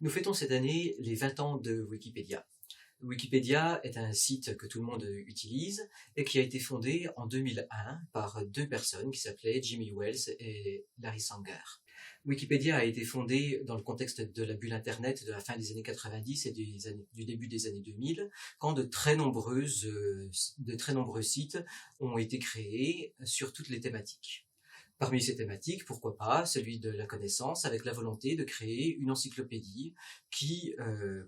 Nous fêtons cette année les 20 ans de Wikipédia. Wikipédia est un site que tout le monde utilise et qui a été fondé en 2001 par deux personnes qui s'appelaient Jimmy Wales et Larry Sanger. Wikipédia a été fondé dans le contexte de la bulle Internet de la fin des années 90 et du début des années 2000, quand de très nombreux sites ont été créés sur toutes les thématiques. Parmi ces thématiques, pourquoi pas celui de la connaissance, avec la volonté de créer une encyclopédie qui,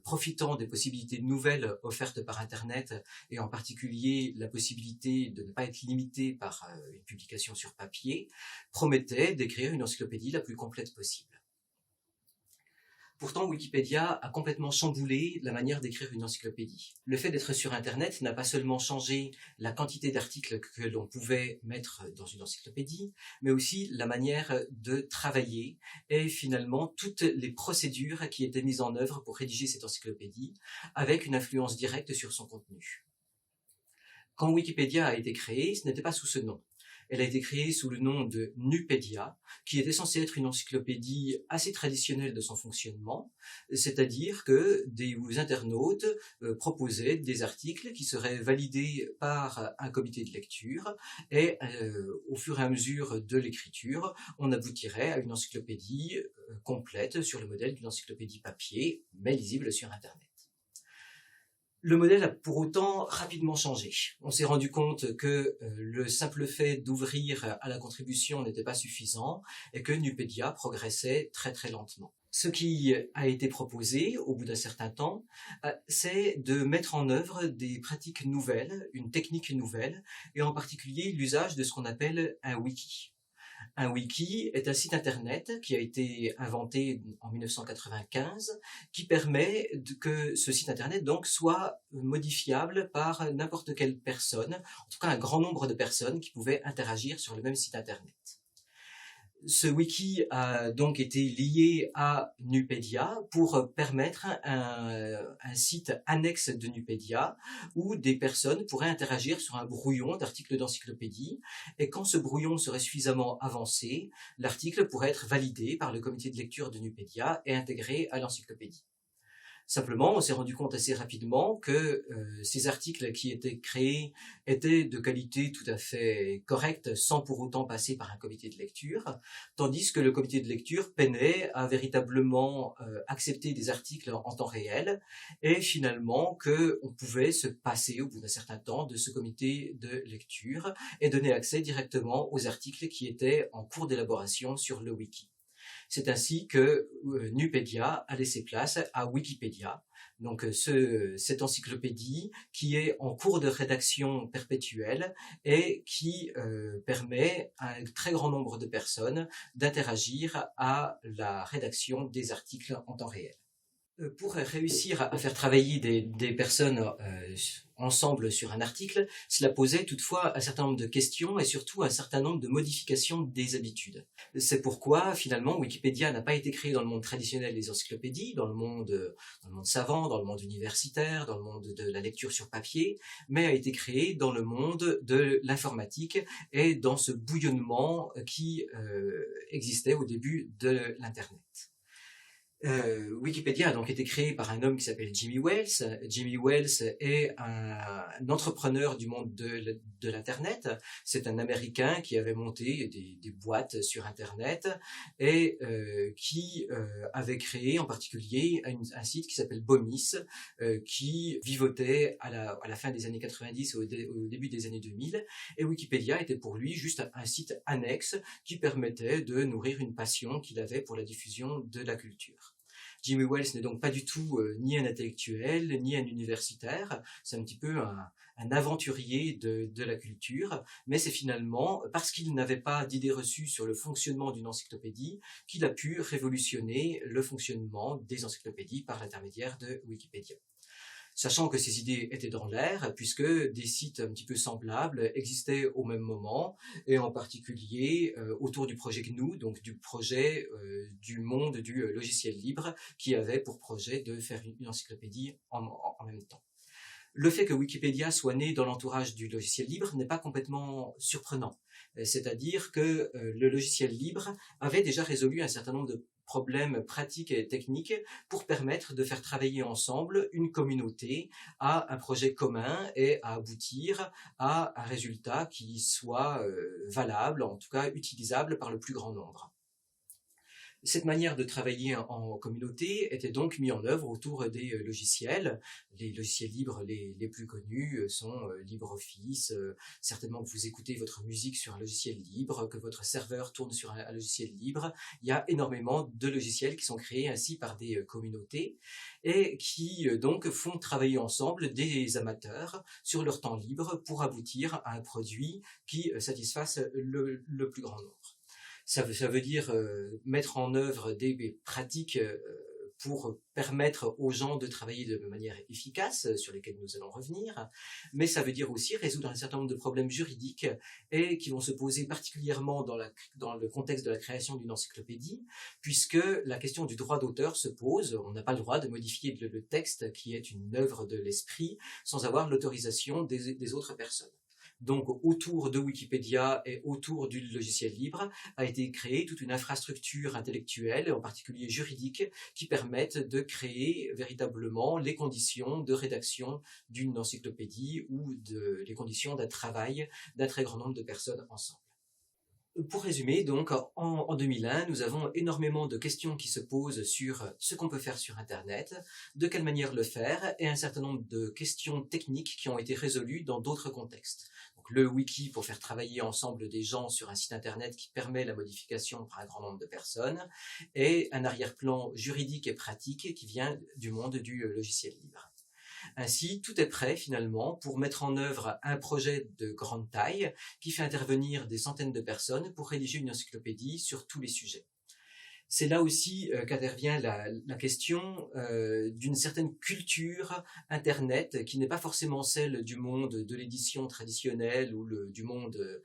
profitant des possibilités nouvelles offertes par Internet, et en particulier la possibilité de ne pas être limité par une publication sur papier, promettait d'écrire une encyclopédie la plus complète possible. Pourtant, Wikipédia a complètement chamboulé la manière d'écrire une encyclopédie. Le fait d'être sur Internet n'a pas seulement changé la quantité d'articles que l'on pouvait mettre dans une encyclopédie, mais aussi la manière de travailler et finalement toutes les procédures qui étaient mises en œuvre pour rédiger cette encyclopédie, avec une influence directe sur son contenu. Quand Wikipédia a été créée, ce n'était pas sous ce nom. Elle a été créée sous le nom de Nupedia, qui était censée être une encyclopédie assez traditionnelle de son fonctionnement, c'est-à-dire que des internautes proposaient des articles qui seraient validés par un comité de lecture, et au fur et à mesure de l'écriture, on aboutirait à une encyclopédie complète sur le modèle d'une encyclopédie papier, mais lisible sur Internet. Le modèle a pour autant rapidement changé. On s'est rendu compte que le simple fait d'ouvrir à la contribution n'était pas suffisant et que Nupedia progressait très très lentement. Ce qui a été proposé au bout d'un certain temps, c'est de mettre en œuvre des pratiques nouvelles, une technique nouvelle, et en particulier l'usage de ce qu'on appelle un wiki. Un wiki est un site internet qui a été inventé en 1995, qui permet que ce site internet donc soit modifiable par n'importe quelle personne, en tout cas un grand nombre de personnes qui pouvaient interagir sur le même site internet. Ce wiki a donc été lié à Nupedia pour permettre un site annexe de Nupedia où des personnes pourraient interagir sur un brouillon d'articles d'encyclopédie, et quand ce brouillon serait suffisamment avancé, l'article pourrait être validé par le comité de lecture de Nupedia et intégré à l'encyclopédie. Simplement, on s'est rendu compte assez rapidement que ces articles qui étaient créés étaient de qualité tout à fait correcte, sans pour autant passer par un comité de lecture, tandis que le comité de lecture peinait à véritablement accepter des articles en temps réel, et finalement qu'on pouvait se passer au bout d'un certain temps de ce comité de lecture et donner accès directement aux articles qui étaient en cours d'élaboration sur le wiki. C'est ainsi que Nupedia a laissé place à Wikipédia, donc cette encyclopédie qui est en cours de rédaction perpétuelle et qui permet à un très grand nombre de personnes d'interagir à la rédaction des articles en temps réel. Pour réussir à faire travailler des personnes ensemble sur un article, cela posait toutefois un certain nombre de questions et surtout un certain nombre de modifications des habitudes. C'est pourquoi finalement Wikipédia n'a pas été créé dans le monde traditionnel des encyclopédies, dans le monde savant, dans le monde universitaire, dans le monde de la lecture sur papier, mais a été créé dans le monde de l'informatique et dans ce bouillonnement qui existait au début de l'Internet. Wikipédia a donc été créé par un homme qui s'appelle Jimmy Wales. Jimmy Wales est un entrepreneur du monde de l'Internet. C'est un Américain qui avait monté des boîtes sur Internet et qui avait créé en particulier un site qui s'appelle Bomis, qui vivotait à la fin des années 90 et au début des années 2000. Et Wikipédia était pour lui juste un site annexe qui permettait de nourrir une passion qu'il avait pour la diffusion de la culture. Jimmy Wales n'est donc pas du tout ni un intellectuel, ni un universitaire, c'est un petit peu un aventurier de la culture, mais c'est finalement parce qu'il n'avait pas d'idées reçues sur le fonctionnement d'une encyclopédie qu'il a pu révolutionner le fonctionnement des encyclopédies par l'intermédiaire de Wikipédia. Sachant que ces idées étaient dans l'air, puisque des sites un petit peu semblables existaient au même moment, et en particulier autour du projet GNU, donc du projet du monde du logiciel libre, qui avait pour projet de faire une encyclopédie en même temps. Le fait que Wikipédia soit né dans l'entourage du logiciel libre n'est pas complètement surprenant. C'est-à-dire que le logiciel libre avait déjà résolu un certain nombre problèmes pratiques et techniques pour permettre de faire travailler ensemble une communauté à un projet commun et à aboutir à un résultat qui soit valable, en tout cas utilisable par le plus grand nombre. Cette manière de travailler en communauté était donc mise en œuvre autour des logiciels. Les logiciels libres les plus connus sont LibreOffice. Certainement que vous écoutez votre musique sur un logiciel libre, que votre serveur tourne sur un logiciel libre. Il y a énormément de logiciels qui sont créés ainsi par des communautés et qui donc font travailler ensemble des amateurs sur leur temps libre pour aboutir à un produit qui satisfasse le plus grand nombre. Ça veut dire mettre en œuvre des pratiques pour permettre aux gens de travailler de manière efficace, sur lesquelles nous allons revenir, mais ça veut dire aussi résoudre un certain nombre de problèmes juridiques et qui vont se poser particulièrement dans le contexte de la création d'une encyclopédie, puisque la question du droit d'auteur se pose. On n'a pas le droit de modifier le texte qui est une œuvre de l'esprit sans avoir l'autorisation des autres personnes. Donc, autour de Wikipédia et autour du logiciel libre a été créée toute une infrastructure intellectuelle, en particulier juridique, qui permettent de créer véritablement les conditions de rédaction d'une encyclopédie ou les conditions d'un travail d'un très grand nombre de personnes ensemble. Pour résumer, donc, en 2001, nous avons énormément de questions qui se posent sur ce qu'on peut faire sur Internet, de quelle manière le faire, et un certain nombre de questions techniques qui ont été résolues dans d'autres contextes. Donc, le wiki pour faire travailler ensemble des gens sur un site Internet qui permet la modification par un grand nombre de personnes, et un arrière-plan juridique et pratique qui vient du monde du logiciel libre. Ainsi, tout est prêt finalement pour mettre en œuvre un projet de grande taille qui fait intervenir des centaines de personnes pour rédiger une encyclopédie sur tous les sujets. C'est là aussi qu'intervient la question d'une certaine culture Internet qui n'est pas forcément celle du monde de l'édition traditionnelle ou du monde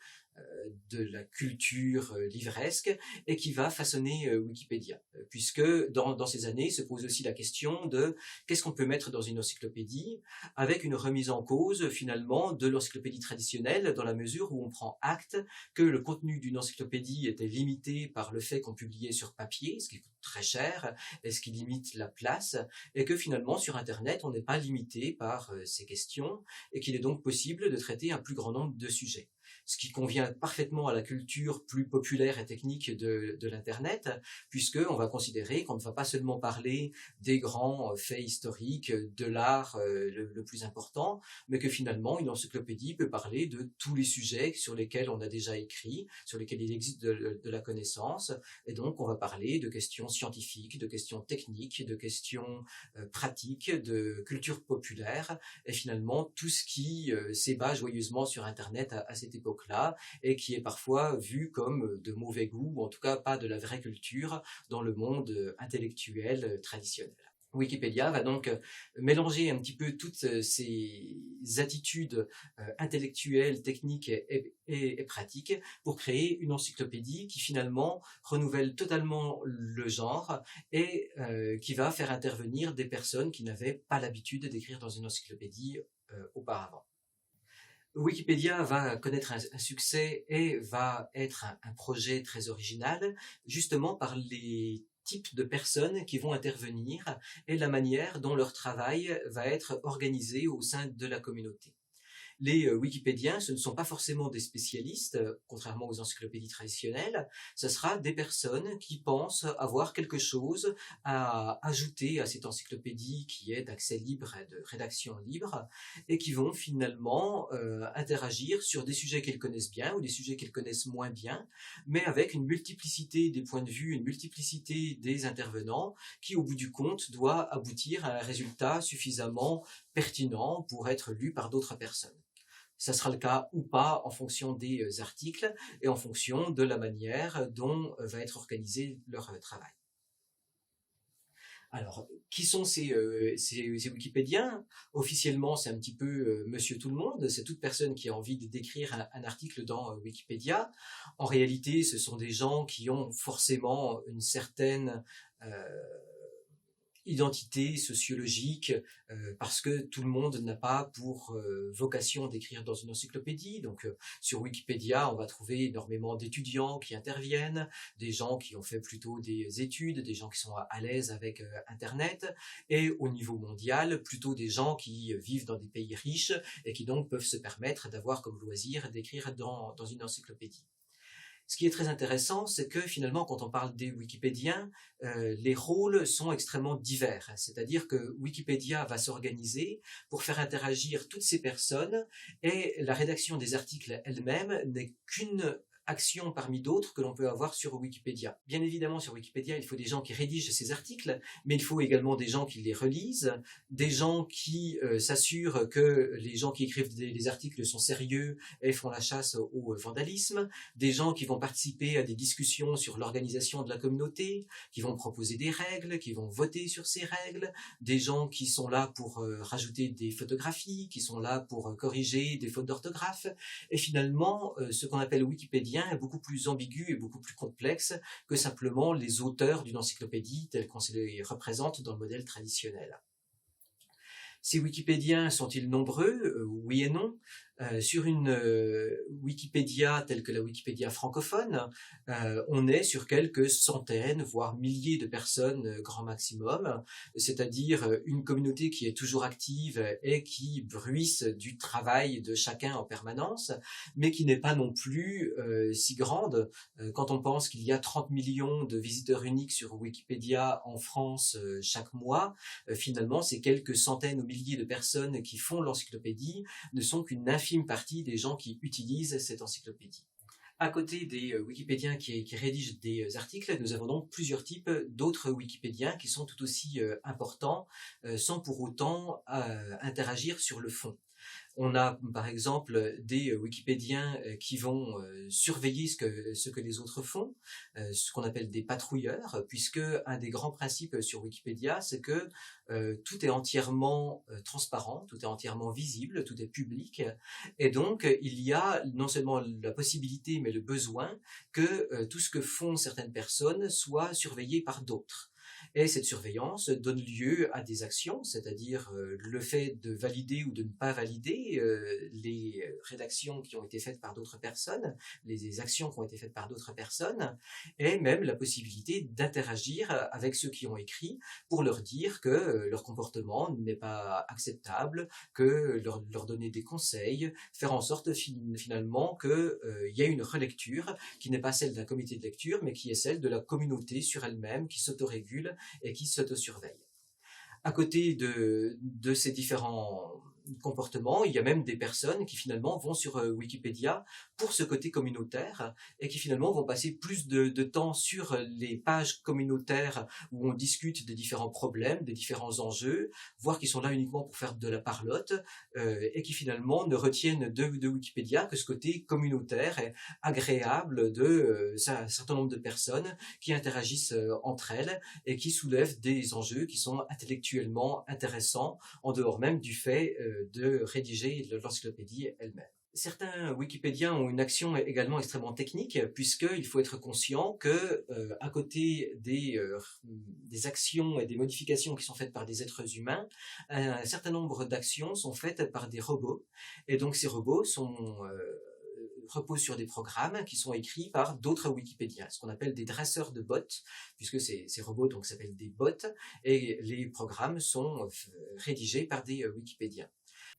de la culture livresque et qui va façonner Wikipédia. Puisque dans ces années se pose aussi la question de qu'est-ce qu'on peut mettre dans une encyclopédie avec une remise en cause finalement de l'encyclopédie traditionnelle dans la mesure où on prend acte que le contenu d'une encyclopédie était limité par le fait qu'on publiait sur papier, ce qui coûte très cher et ce qui limite la place, et que finalement sur Internet on n'est pas limité par ces questions et qu'il est donc possible de traiter un plus grand nombre de sujets. Ce qui convient parfaitement à la culture plus populaire et technique de l'Internet, puisqu'on va considérer qu'on ne va pas seulement parler des grands faits historiques, de l'art le plus important, mais que finalement une encyclopédie peut parler de tous les sujets sur lesquels on a déjà écrit, sur lesquels il existe de la connaissance, et donc on va parler de questions scientifiques, de questions techniques, de questions pratiques, de culture populaire, et finalement tout ce qui s'ébat joyeusement sur Internet à cette époque-là et qui est parfois vu comme de mauvais goût ou en tout cas pas de la vraie culture dans le monde intellectuel traditionnel. Wikipédia va donc mélanger un petit peu toutes ces attitudes intellectuelles, techniques et pratiques pour créer une encyclopédie qui finalement renouvelle totalement le genre et qui va faire intervenir des personnes qui n'avaient pas l'habitude d'écrire dans une encyclopédie auparavant. Wikipédia va connaître un succès et va être un projet très original, justement par les types de personnes qui vont intervenir et la manière dont leur travail va être organisé au sein de la communauté. Les Wikipédiens, ce ne sont pas forcément des spécialistes, contrairement aux encyclopédies traditionnelles, ce sera des personnes qui pensent avoir quelque chose à ajouter à cette encyclopédie qui est d'accès libre et de rédaction libre, et qui vont finalement interagir sur des sujets qu'ils connaissent bien ou des sujets qu'ils connaissent moins bien, mais avec une multiplicité des points de vue, une multiplicité des intervenants, qui au bout du compte doit aboutir à un résultat suffisamment pertinent pour être lu par d'autres personnes. Ça sera le cas ou pas en fonction des articles et en fonction de la manière dont va être organisé leur travail. Alors, qui sont ces Wikipédiens? Officiellement, c'est un petit peu monsieur tout le monde, c'est toute personne qui a envie d'écrire un article dans Wikipédia. En réalité, ce sont des gens qui ont forcément une certaine identité sociologique, parce que tout le monde n'a pas pour vocation d'écrire dans une encyclopédie. Donc sur Wikipédia, on va trouver énormément d'étudiants qui interviennent, des gens qui ont fait plutôt des études, des gens qui sont à l'aise avec Internet, et au niveau mondial, plutôt des gens qui vivent dans des pays riches et qui donc peuvent se permettre d'avoir comme loisir d'écrire dans une encyclopédie. Ce qui est très intéressant, c'est que finalement, quand on parle des Wikipédiens, les rôles sont extrêmement divers. C'est-à-dire que Wikipédia va s'organiser pour faire interagir toutes ces personnes, et la rédaction des articles elle-même n'est qu'une action parmi d'autres que l'on peut avoir sur Wikipédia. Bien évidemment, sur Wikipédia, il faut des gens qui rédigent ces articles, mais il faut également des gens qui les relisent, des gens qui s'assurent que les gens qui écrivent les articles sont sérieux et font la chasse au vandalisme, des gens qui vont participer à des discussions sur l'organisation de la communauté, qui vont proposer des règles, qui vont voter sur ces règles, des gens qui sont là pour rajouter des photographies, qui sont là pour corriger des fautes d'orthographe, et finalement, ce qu'on appelle Wikipédien est beaucoup plus ambigu et beaucoup plus complexe que simplement les auteurs d'une encyclopédie tels qu'on se les représente dans le modèle traditionnel. Ces Wikipédiens sont-ils nombreux? Oui et non. Sur une Wikipédia telle que la Wikipédia francophone, on est sur quelques centaines, voire milliers de personnes grand maximum, c'est-à-dire une communauté qui est toujours active et qui bruisse du travail de chacun en permanence, mais qui n'est pas non plus si grande. Quand on pense qu'il y a 30 millions de visiteurs uniques sur Wikipédia en France chaque mois, finalement ces quelques centaines ou milliers de personnes qui font l'encyclopédie ne sont qu'une infime partie des gens qui utilisent cette encyclopédie. À côté des Wikipédiens qui rédigent des articles, nous avons donc plusieurs types d'autres Wikipédiens qui sont tout aussi importants, sans pour autant interagir sur le fond. On a par exemple des Wikipédiens qui vont surveiller ce que les autres font, ce qu'on appelle des patrouilleurs, puisque un des grands principes sur Wikipédia, c'est que tout est entièrement transparent, tout est entièrement visible, tout est public, et donc il y a non seulement la possibilité, mais le besoin que tout ce que font certaines personnes soit surveillé par d'autres. Et cette surveillance donne lieu à des actions, c'est-à-dire le fait de valider ou de ne pas valider les rédactions qui ont été faites par d'autres personnes, les actions qui ont été faites par d'autres personnes, et même la possibilité d'interagir avec ceux qui ont écrit pour leur dire que leur comportement n'est pas acceptable, que leur donner des conseils, faire en sorte finalement qu'il y ait une relecture qui n'est pas celle d'un comité de lecture, mais qui est celle de la communauté sur elle-même, qui s'autorégule et qui s'autosurveille. À côté de ces différents comportements, il y a même des personnes qui finalement vont sur Wikipédia pour ce côté communautaire et qui finalement vont passer plus de temps sur les pages communautaires où on discute des différents problèmes, des différents enjeux, voire qui sont là uniquement pour faire de la parlotte et qui finalement ne retiennent de Wikipédia que ce côté communautaire et agréable de un certain nombre de personnes qui interagissent entre elles et qui soulèvent des enjeux qui sont intellectuellement intéressants en dehors même du fait de rédiger l'encyclopédie elle-même. Certains Wikipédiens ont une action également extrêmement technique, puisqu'il faut être conscient que, à côté des actions et des modifications qui sont faites par des êtres humains, un certain nombre d'actions sont faites par des robots, et donc ces robots reposent sur des programmes qui sont écrits par d'autres Wikipédiens, ce qu'on appelle des dresseurs de bots, puisque ces robots donc s'appellent des bots, et les programmes sont rédigés par des Wikipédiens.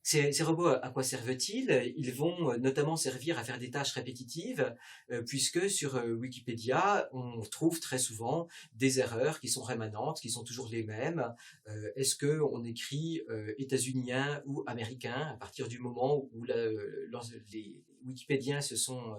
Ces robots, à quoi servent-ils? Ils vont notamment servir à faire des tâches répétitives, puisque sur Wikipédia, on trouve très souvent des erreurs qui sont rémanentes, qui sont toujours les mêmes. Est-ce qu'on écrit états-unien ou américain? À partir du moment où les Wikipédiens se sont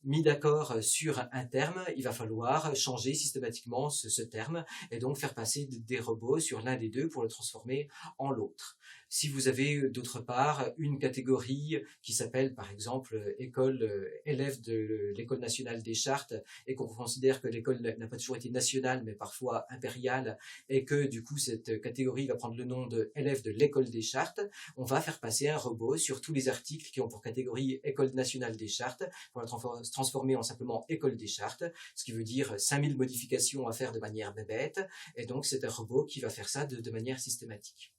mis d'accord sur un terme, il va falloir changer systématiquement ce terme et donc faire passer des robots sur l'un des deux pour le transformer en l'autre. Si vous avez d'autre part une catégorie qui s'appelle par exemple élève de l'école nationale des chartes et qu'on considère que l'école n'a pas toujours été nationale mais parfois impériale et que du coup cette catégorie va prendre le nom de élève de l'école des chartes, on va faire passer un robot sur tous les articles qui ont pour catégorie école nationale des chartes pour la transformer en simplement école des chartes, ce qui veut dire 5000 modifications à faire de manière bébête, et donc c'est un robot qui va faire ça de manière systématique.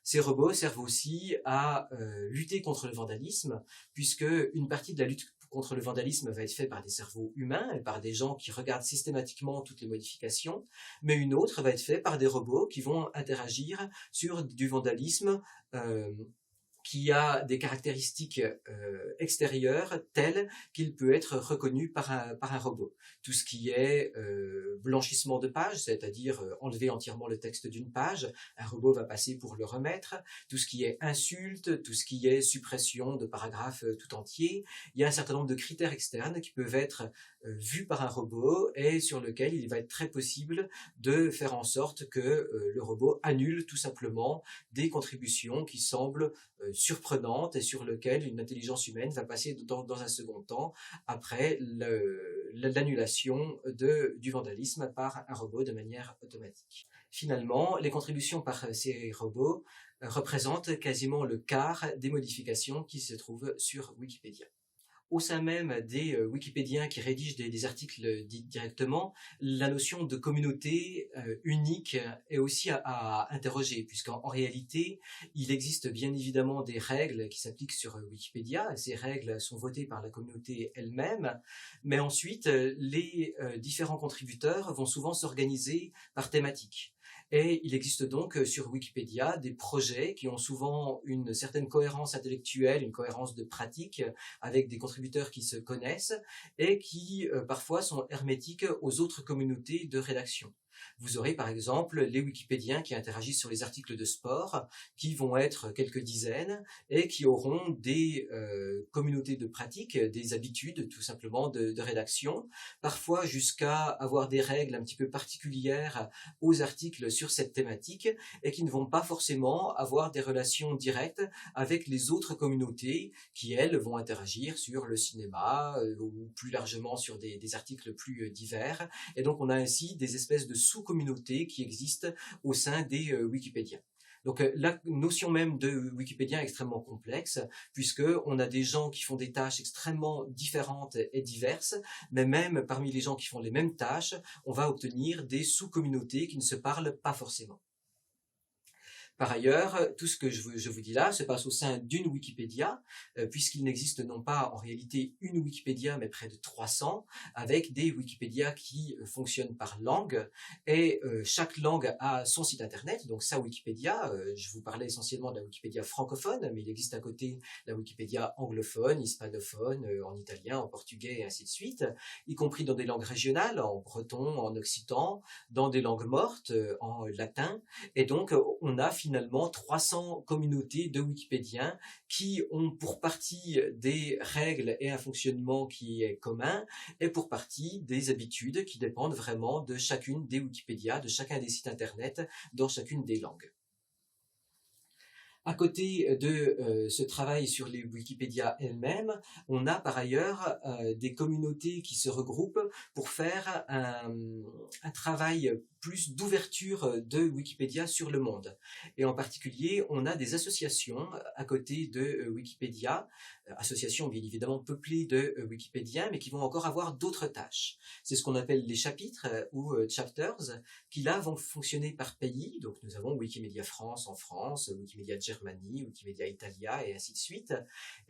Ces robots servent aussi à lutter contre le vandalisme, puisque une partie de la lutte contre le vandalisme va être faite par des cerveaux humains et par des gens qui regardent systématiquement toutes les modifications, mais une autre va être faite par des robots qui vont interagir sur du vandalisme qui a des caractéristiques extérieures telles qu'il peut être reconnu par un robot. Tout ce qui est blanchissement de page, c'est-à-dire enlever entièrement le texte d'une page, un robot va passer pour le remettre. Tout ce qui est insulte, tout ce qui est suppression de paragraphes tout entiers, il y a un certain nombre de critères externes qui peuvent être vus par un robot et sur lequel il va être très possible de faire en sorte que le robot annule tout simplement des contributions qui semblent surprenantes et sur lesquelles une intelligence humaine va passer dans un second temps après l'annulation du vandalisme par un robot de manière automatique. Finalement, les contributions par ces robots représentent quasiment le quart des modifications qui se trouvent sur Wikipédia. Au sein même des wikipédiens qui rédigent des articles directement, la notion de communauté unique est aussi à interroger, puisqu'en réalité, il existe bien évidemment des règles qui s'appliquent sur Wikipédia, et ces règles sont votées par la communauté elle-même, mais ensuite, les différents contributeurs vont souvent s'organiser par thématique. Et il existe donc sur Wikipédia des projets qui ont souvent une certaine cohérence intellectuelle, une cohérence de pratique, avec des contributeurs qui se connaissent et qui parfois sont hermétiques aux autres communautés de rédaction. Vous aurez par exemple les wikipédiens qui interagissent sur les articles de sport, qui vont être quelques dizaines et qui auront des communautés de pratique, des habitudes tout simplement de rédaction, parfois jusqu'à avoir des règles un petit peu particulières aux articles sur cette thématique et qui ne vont pas forcément avoir des relations directes avec les autres communautés qui, elles, vont interagir sur le cinéma ou plus largement sur des articles plus divers. Et donc, on a ainsi des espèces de sous-communautés qui existent au sein des Wikipédiens. Donc la notion même de Wikipédien est extrêmement complexe, puisqu'on a des gens qui font des tâches extrêmement différentes et diverses, mais même parmi les gens qui font les mêmes tâches, on va obtenir des sous-communautés qui ne se parlent pas forcément. Par ailleurs, tout ce que je vous dis là se passe au sein d'une Wikipédia, puisqu'il n'existe non pas en réalité une Wikipédia, mais près de 300, avec des Wikipédias qui fonctionnent par langue, et chaque langue a son site internet, donc sa Wikipédia. Je vous parlais essentiellement de la Wikipédia francophone, mais il existe à côté la Wikipédia anglophone, hispanophone, en italien, en portugais, et ainsi de suite, y compris dans des langues régionales, en breton, en occitan, dans des langues mortes, en latin, et donc on a finalement 300 communautés de wikipédiens qui ont pour partie des règles et un fonctionnement qui est commun et pour partie des habitudes qui dépendent vraiment de chacune des Wikipédias, de chacun des sites internet dans chacune des langues. À côté de ce travail sur les Wikipédias elles-mêmes, on a par ailleurs des communautés qui se regroupent pour faire un travail plus d'ouverture de Wikipédia sur le monde. Et en particulier, on a des associations à côté de Wikipédia, associations bien évidemment peuplées de Wikipédiens, mais qui vont encore avoir d'autres tâches. C'est ce qu'on appelle les chapitres ou chapters, qui là vont fonctionner par pays. Donc nous avons Wikimedia France en France, Wikimedia Germany, Wikimedia Italia et ainsi de suite.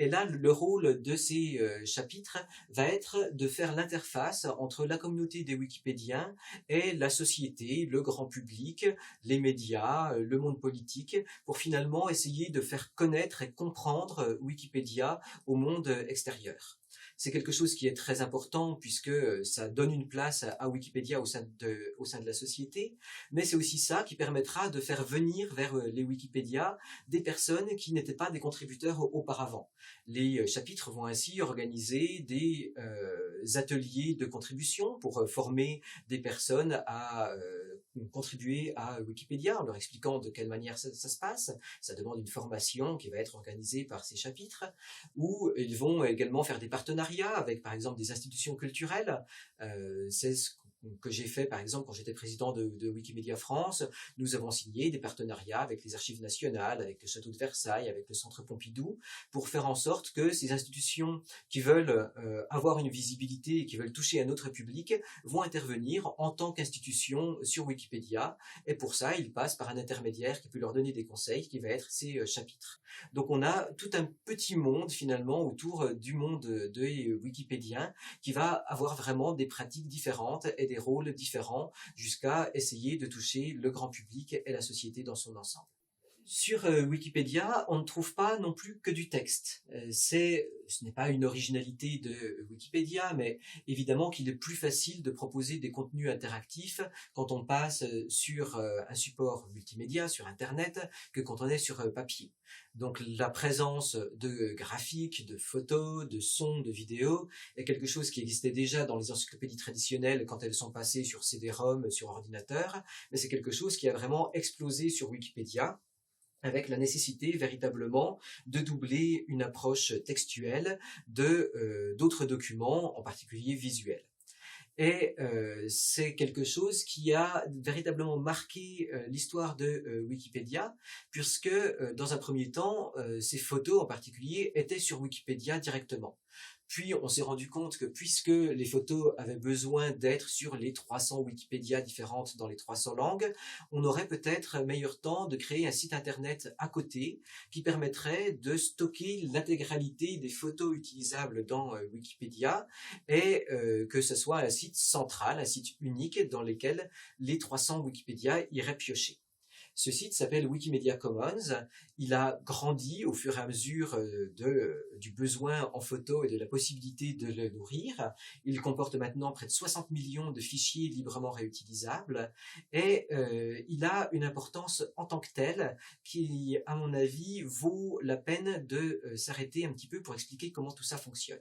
Et là, le rôle de ces chapitres va être de faire l'interface entre la communauté des Wikipédiens et la société, le grand public, les médias, le monde politique, pour finalement essayer de faire connaître et comprendre Wikipédia au monde extérieur. C'est quelque chose qui est très important puisque ça donne une place à Wikipédia au sein de la société, mais c'est aussi ça qui permettra de faire venir vers les Wikipédia des personnes qui n'étaient pas des contributeurs auparavant. Les chapitres vont ainsi organiser des ateliers de contribution pour former des personnes à contribuer à Wikipédia en leur expliquant de quelle manière ça se passe. Ça demande une formation qui va être organisée par ces chapitres, où ils vont également faire des partenariats avec, par exemple, des institutions culturelles. C'est ce que j'ai fait, par exemple, quand j'étais président de Wikimedia France. Nous avons signé des partenariats avec les Archives nationales, avec le Château de Versailles, avec le Centre Pompidou, pour faire en sorte que ces institutions qui veulent avoir une visibilité et qui veulent toucher un autre public vont intervenir en tant qu'institution sur Wikipédia. Et pour ça, ils passent par un intermédiaire qui peut leur donner des conseils, qui va être ces chapitres. Donc on a tout un petit monde finalement autour du monde des Wikipédiens qui va avoir vraiment des pratiques différentes et des rôles différents jusqu'à essayer de toucher le grand public et la société dans son ensemble. Sur Wikipédia, on ne trouve pas non plus que du texte. Ce n'est pas une originalité de Wikipédia, mais évidemment qu'il est plus facile de proposer des contenus interactifs quand on passe sur un support multimédia, sur Internet, que quand on est sur papier. Donc la présence de graphiques, de photos, de sons, de vidéos est quelque chose qui existait déjà dans les encyclopédies traditionnelles quand elles sont passées sur CD-ROM, sur ordinateur, mais c'est quelque chose qui a vraiment explosé sur Wikipédia, avec la nécessité véritablement de doubler une approche textuelle d'autres documents, en particulier visuels. Et c'est quelque chose qui a véritablement marqué l'histoire de Wikipédia, puisque dans un premier temps, ces photos en particulier étaient sur Wikipédia directement. Puis on s'est rendu compte que puisque les photos avaient besoin d'être sur les 300 Wikipédia différentes dans les 300 langues, on aurait peut-être meilleur temps de créer un site internet à côté qui permettrait de stocker l'intégralité des photos utilisables dans Wikipédia et que ce soit un site central, un site unique dans lequel les 300 Wikipédia iraient piocher. Ce site s'appelle Wikimedia Commons. Il a grandi au fur et à mesure du besoin en photo et de la possibilité de le nourrir. Il comporte maintenant près de 60 millions de fichiers librement réutilisables et il a une importance en tant que telle qui, à mon avis, vaut la peine de s'arrêter un petit peu pour expliquer comment tout ça fonctionne.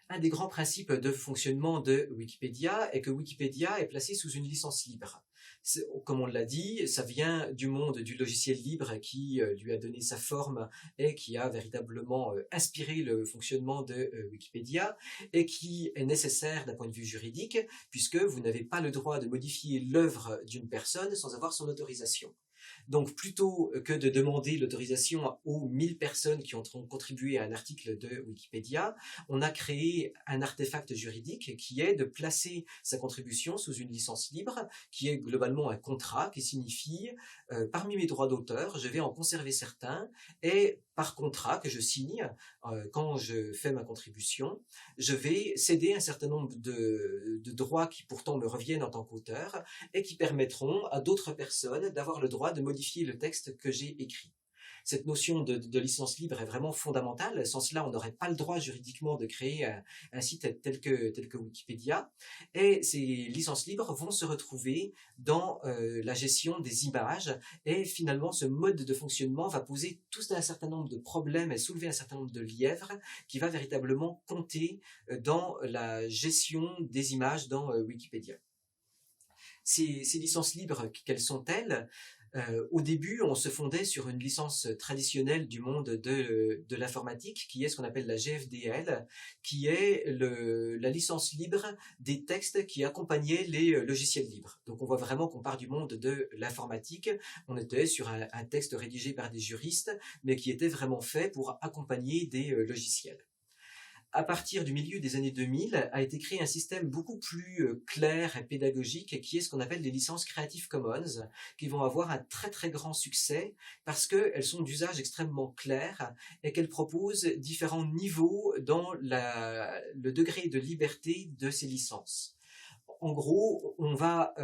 Un des grands principes de fonctionnement de Wikipédia est que Wikipédia est placé sous une licence libre. Comme on l'a dit, ça vient du monde du logiciel libre qui lui a donné sa forme et qui a véritablement inspiré le fonctionnement de Wikipédia et qui est nécessaire d'un point de vue juridique puisque vous n'avez pas le droit de modifier l'œuvre d'une personne sans avoir son autorisation. Donc plutôt que de demander l'autorisation aux 1000 personnes qui ont contribué à un article de Wikipédia, on a créé un artefact juridique qui est de placer sa contribution sous une licence libre, qui est globalement un contrat qui signifie parmi mes droits d'auteur, je vais en conserver certains et par contrat que je signe, quand je fais ma contribution, je vais céder un certain nombre de droits qui pourtant me reviennent en tant qu'auteur et qui permettront à d'autres personnes d'avoir le droit de modifier le texte que j'ai écrit. Cette notion de licence libre est vraiment fondamentale. Sans cela, on n'aurait pas le droit juridiquement de créer un site tel que Wikipédia. Et ces licences libres vont se retrouver dans la gestion des images. Et finalement, ce mode de fonctionnement va poser tout un certain nombre de problèmes et soulever un certain nombre de lièvres qui va véritablement compter dans la gestion des images dans Wikipédia. Ces licences libres, quelles sont-elles ? Au début, on se fondait sur une licence traditionnelle du monde de l'informatique, qui est ce qu'on appelle la GFDL, qui est la licence libre des textes qui accompagnaient les logiciels libres. Donc on voit vraiment qu'on part du monde de l'informatique. On était sur un texte rédigé par des juristes, mais qui était vraiment fait pour accompagner des logiciels. À partir du milieu des années 2000, a été créé un système beaucoup plus clair et pédagogique qui est ce qu'on appelle les licences Creative Commons, qui vont avoir un très très grand succès parce qu'elles sont d'usage extrêmement clair et qu'elles proposent différents niveaux dans le degré de liberté de ces licences. En gros, on va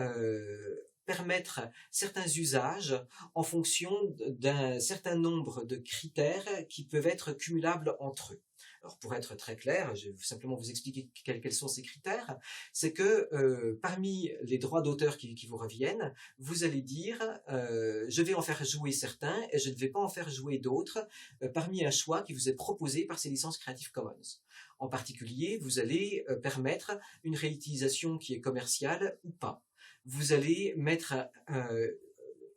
permettre certains usages en fonction d'un certain nombre de critères qui peuvent être cumulables entre eux. Alors pour être très clair, je vais simplement vous expliquer quels sont ces critères. C'est que parmi les droits d'auteur qui vous reviennent, vous allez dire je vais en faire jouer certains et je ne vais pas en faire jouer d'autres parmi un choix qui vous est proposé par ces licences Creative Commons. En particulier, vous allez permettre une réutilisation qui est commerciale ou pas. vous allez mettre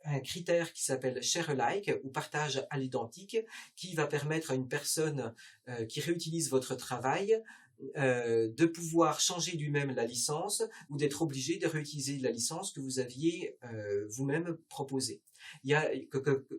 un critère qui s'appelle share alike ou partage à l'identique, qui va permettre à une personne qui réutilise votre travail de pouvoir changer lui-même la licence ou d'être obligé de réutiliser la licence que vous aviez vous-même proposée. Il y a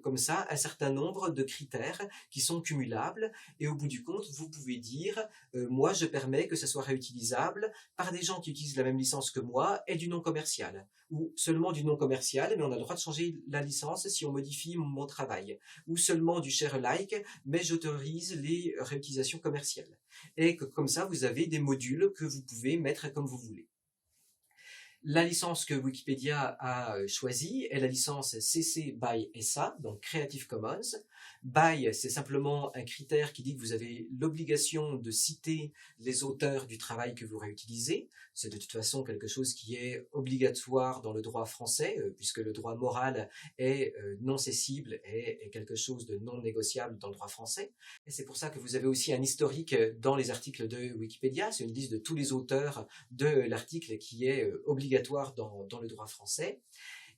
comme ça un certain nombre de critères qui sont cumulables et au bout du compte, vous pouvez dire moi je permets que ça soit réutilisable par des gens qui utilisent la même licence que moi et du non commercial ou seulement du non commercial mais on a le droit de changer la licence si on modifie mon travail ou seulement du share alike mais j'autorise les réutilisations commerciales. Et que comme ça, vous avez des modules que vous pouvez mettre comme vous voulez. La licence que Wikipédia a choisie est la licence CC BY SA, donc Creative Commons. BY, c'est simplement un critère qui dit que vous avez l'obligation de citer les auteurs du travail que vous réutilisez. C'est de toute façon quelque chose qui est obligatoire dans le droit français, puisque le droit moral est non cessible et est quelque chose de non négociable dans le droit français. Et c'est pour ça que vous avez aussi un historique dans les articles de Wikipédia. C'est une liste de tous les auteurs de l'article qui est obligatoire dans le droit français.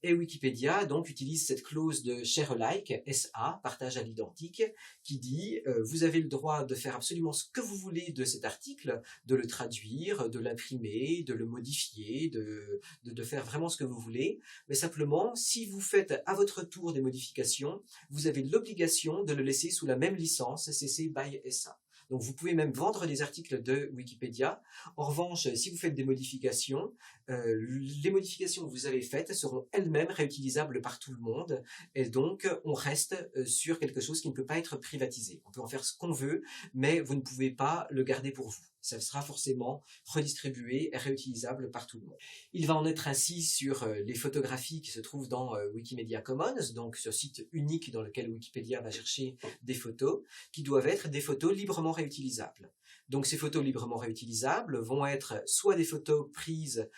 Et Wikipédia donc utilise cette clause de share alike, SA, partage à l'identique, qui dit vous avez le droit de faire absolument ce que vous voulez de cet article, de le traduire, de l'imprimer, de le modifier, de faire vraiment ce que vous voulez, mais simplement si vous faites à votre tour des modifications, vous avez l'obligation de le laisser sous la même licence CC BY SA. Donc vous pouvez même vendre des articles de Wikipédia. En revanche, si vous faites des modifications, les modifications que vous avez faites seront elles-mêmes réutilisables par tout le monde. Et donc, on reste sur quelque chose qui ne peut pas être privatisé. On peut en faire ce qu'on veut, mais vous ne pouvez pas le garder pour vous. Ça sera forcément redistribué et réutilisable par tout le monde. Il va en être ainsi sur les photographies qui se trouvent dans Wikimedia Commons, donc ce site unique dans lequel Wikipédia va chercher des photos, qui doivent être des photos librement réutilisables. Donc ces photos librement réutilisables vont être soit des photos prises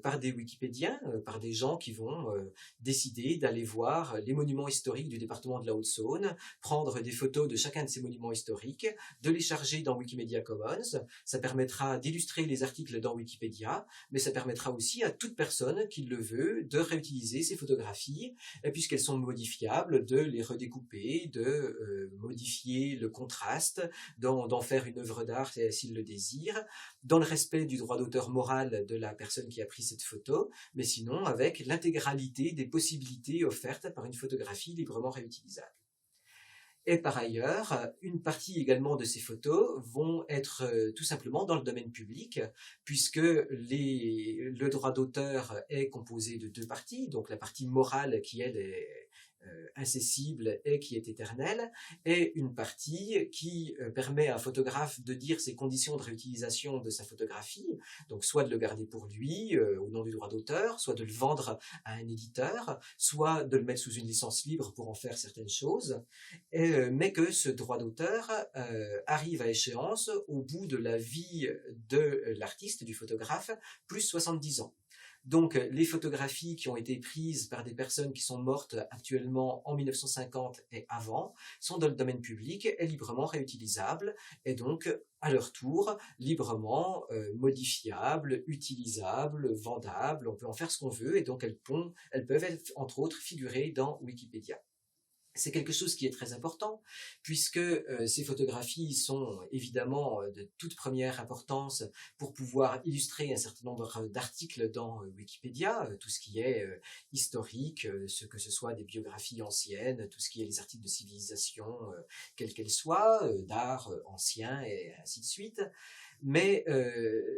par des Wikipédiens, par des gens qui vont décider d'aller voir les monuments historiques du département de la Haute-Saône, prendre des photos de chacun de ces monuments historiques, de les charger dans Wikimedia Commons. Ça permettra d'illustrer les articles dans Wikipédia, mais ça permettra aussi à toute personne qui le veut de réutiliser ces photographies, et puisqu'elles sont modifiables, de les redécouper, de modifier le contraste, d'en faire une œuvre d'art s'il le désire, dans le respect du droit d'auteur moral de la personne qui a pris cette photo, mais sinon avec l'intégralité des possibilités offertes par une photographie librement réutilisable. Et par ailleurs, une partie également de ces photos vont être tout simplement dans le domaine public, puisque le droit d'auteur est composé de deux parties, donc la partie morale qui elle est incessible et qui est éternelle, et une partie qui permet à un photographe de dire ses conditions de réutilisation de sa photographie, donc soit de le garder pour lui au nom du droit d'auteur, soit de le vendre à un éditeur, soit de le mettre sous une licence libre pour en faire certaines choses, mais que ce droit d'auteur arrive à échéance au bout de la vie de l'artiste, du photographe, plus 70 ans. Donc, les photographies qui ont été prises par des personnes qui sont mortes actuellement en 1950 et avant sont dans le domaine public et librement réutilisables et donc, à leur tour, librement modifiables, utilisables, vendables. On peut en faire ce qu'on veut et donc elles peuvent entre autres figurer dans Wikipédia. C'est quelque chose qui est très important, puisque ces photographies sont évidemment de toute première importance pour pouvoir illustrer un certain nombre d'articles dans Wikipédia, tout ce qui est historique, que ce soit des biographies anciennes, tout ce qui est les articles de civilisation, quelles qu'elles soient, d'art ancien et ainsi de suite. Mais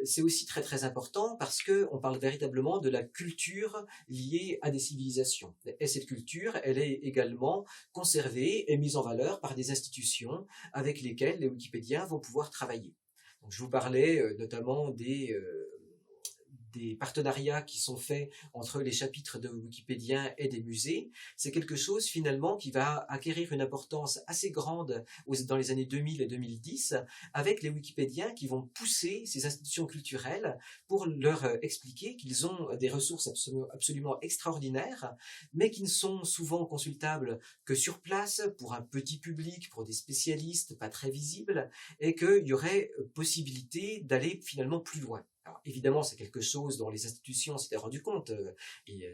c'est aussi très très important parce qu'on parle véritablement de la culture liée à des civilisations. Et cette culture, elle est également conservée et mise en valeur par des institutions avec lesquelles les Wikipédiens vont pouvoir travailler. Donc, je vous parlais notamment des partenariats qui sont faits entre les chapitres de Wikipédiens et des musées. C'est quelque chose finalement qui va acquérir une importance assez grande dans les années 2000 et 2010 avec les Wikipédiens qui vont pousser ces institutions culturelles pour leur expliquer qu'ils ont des ressources absolument extraordinaires, mais qui ne sont souvent consultables que sur place pour un petit public, pour des spécialistes pas très visibles, et qu'il y aurait possibilité d'aller finalement plus loin. Alors évidemment, c'est quelque chose dont les institutions s'étaient rendu compte,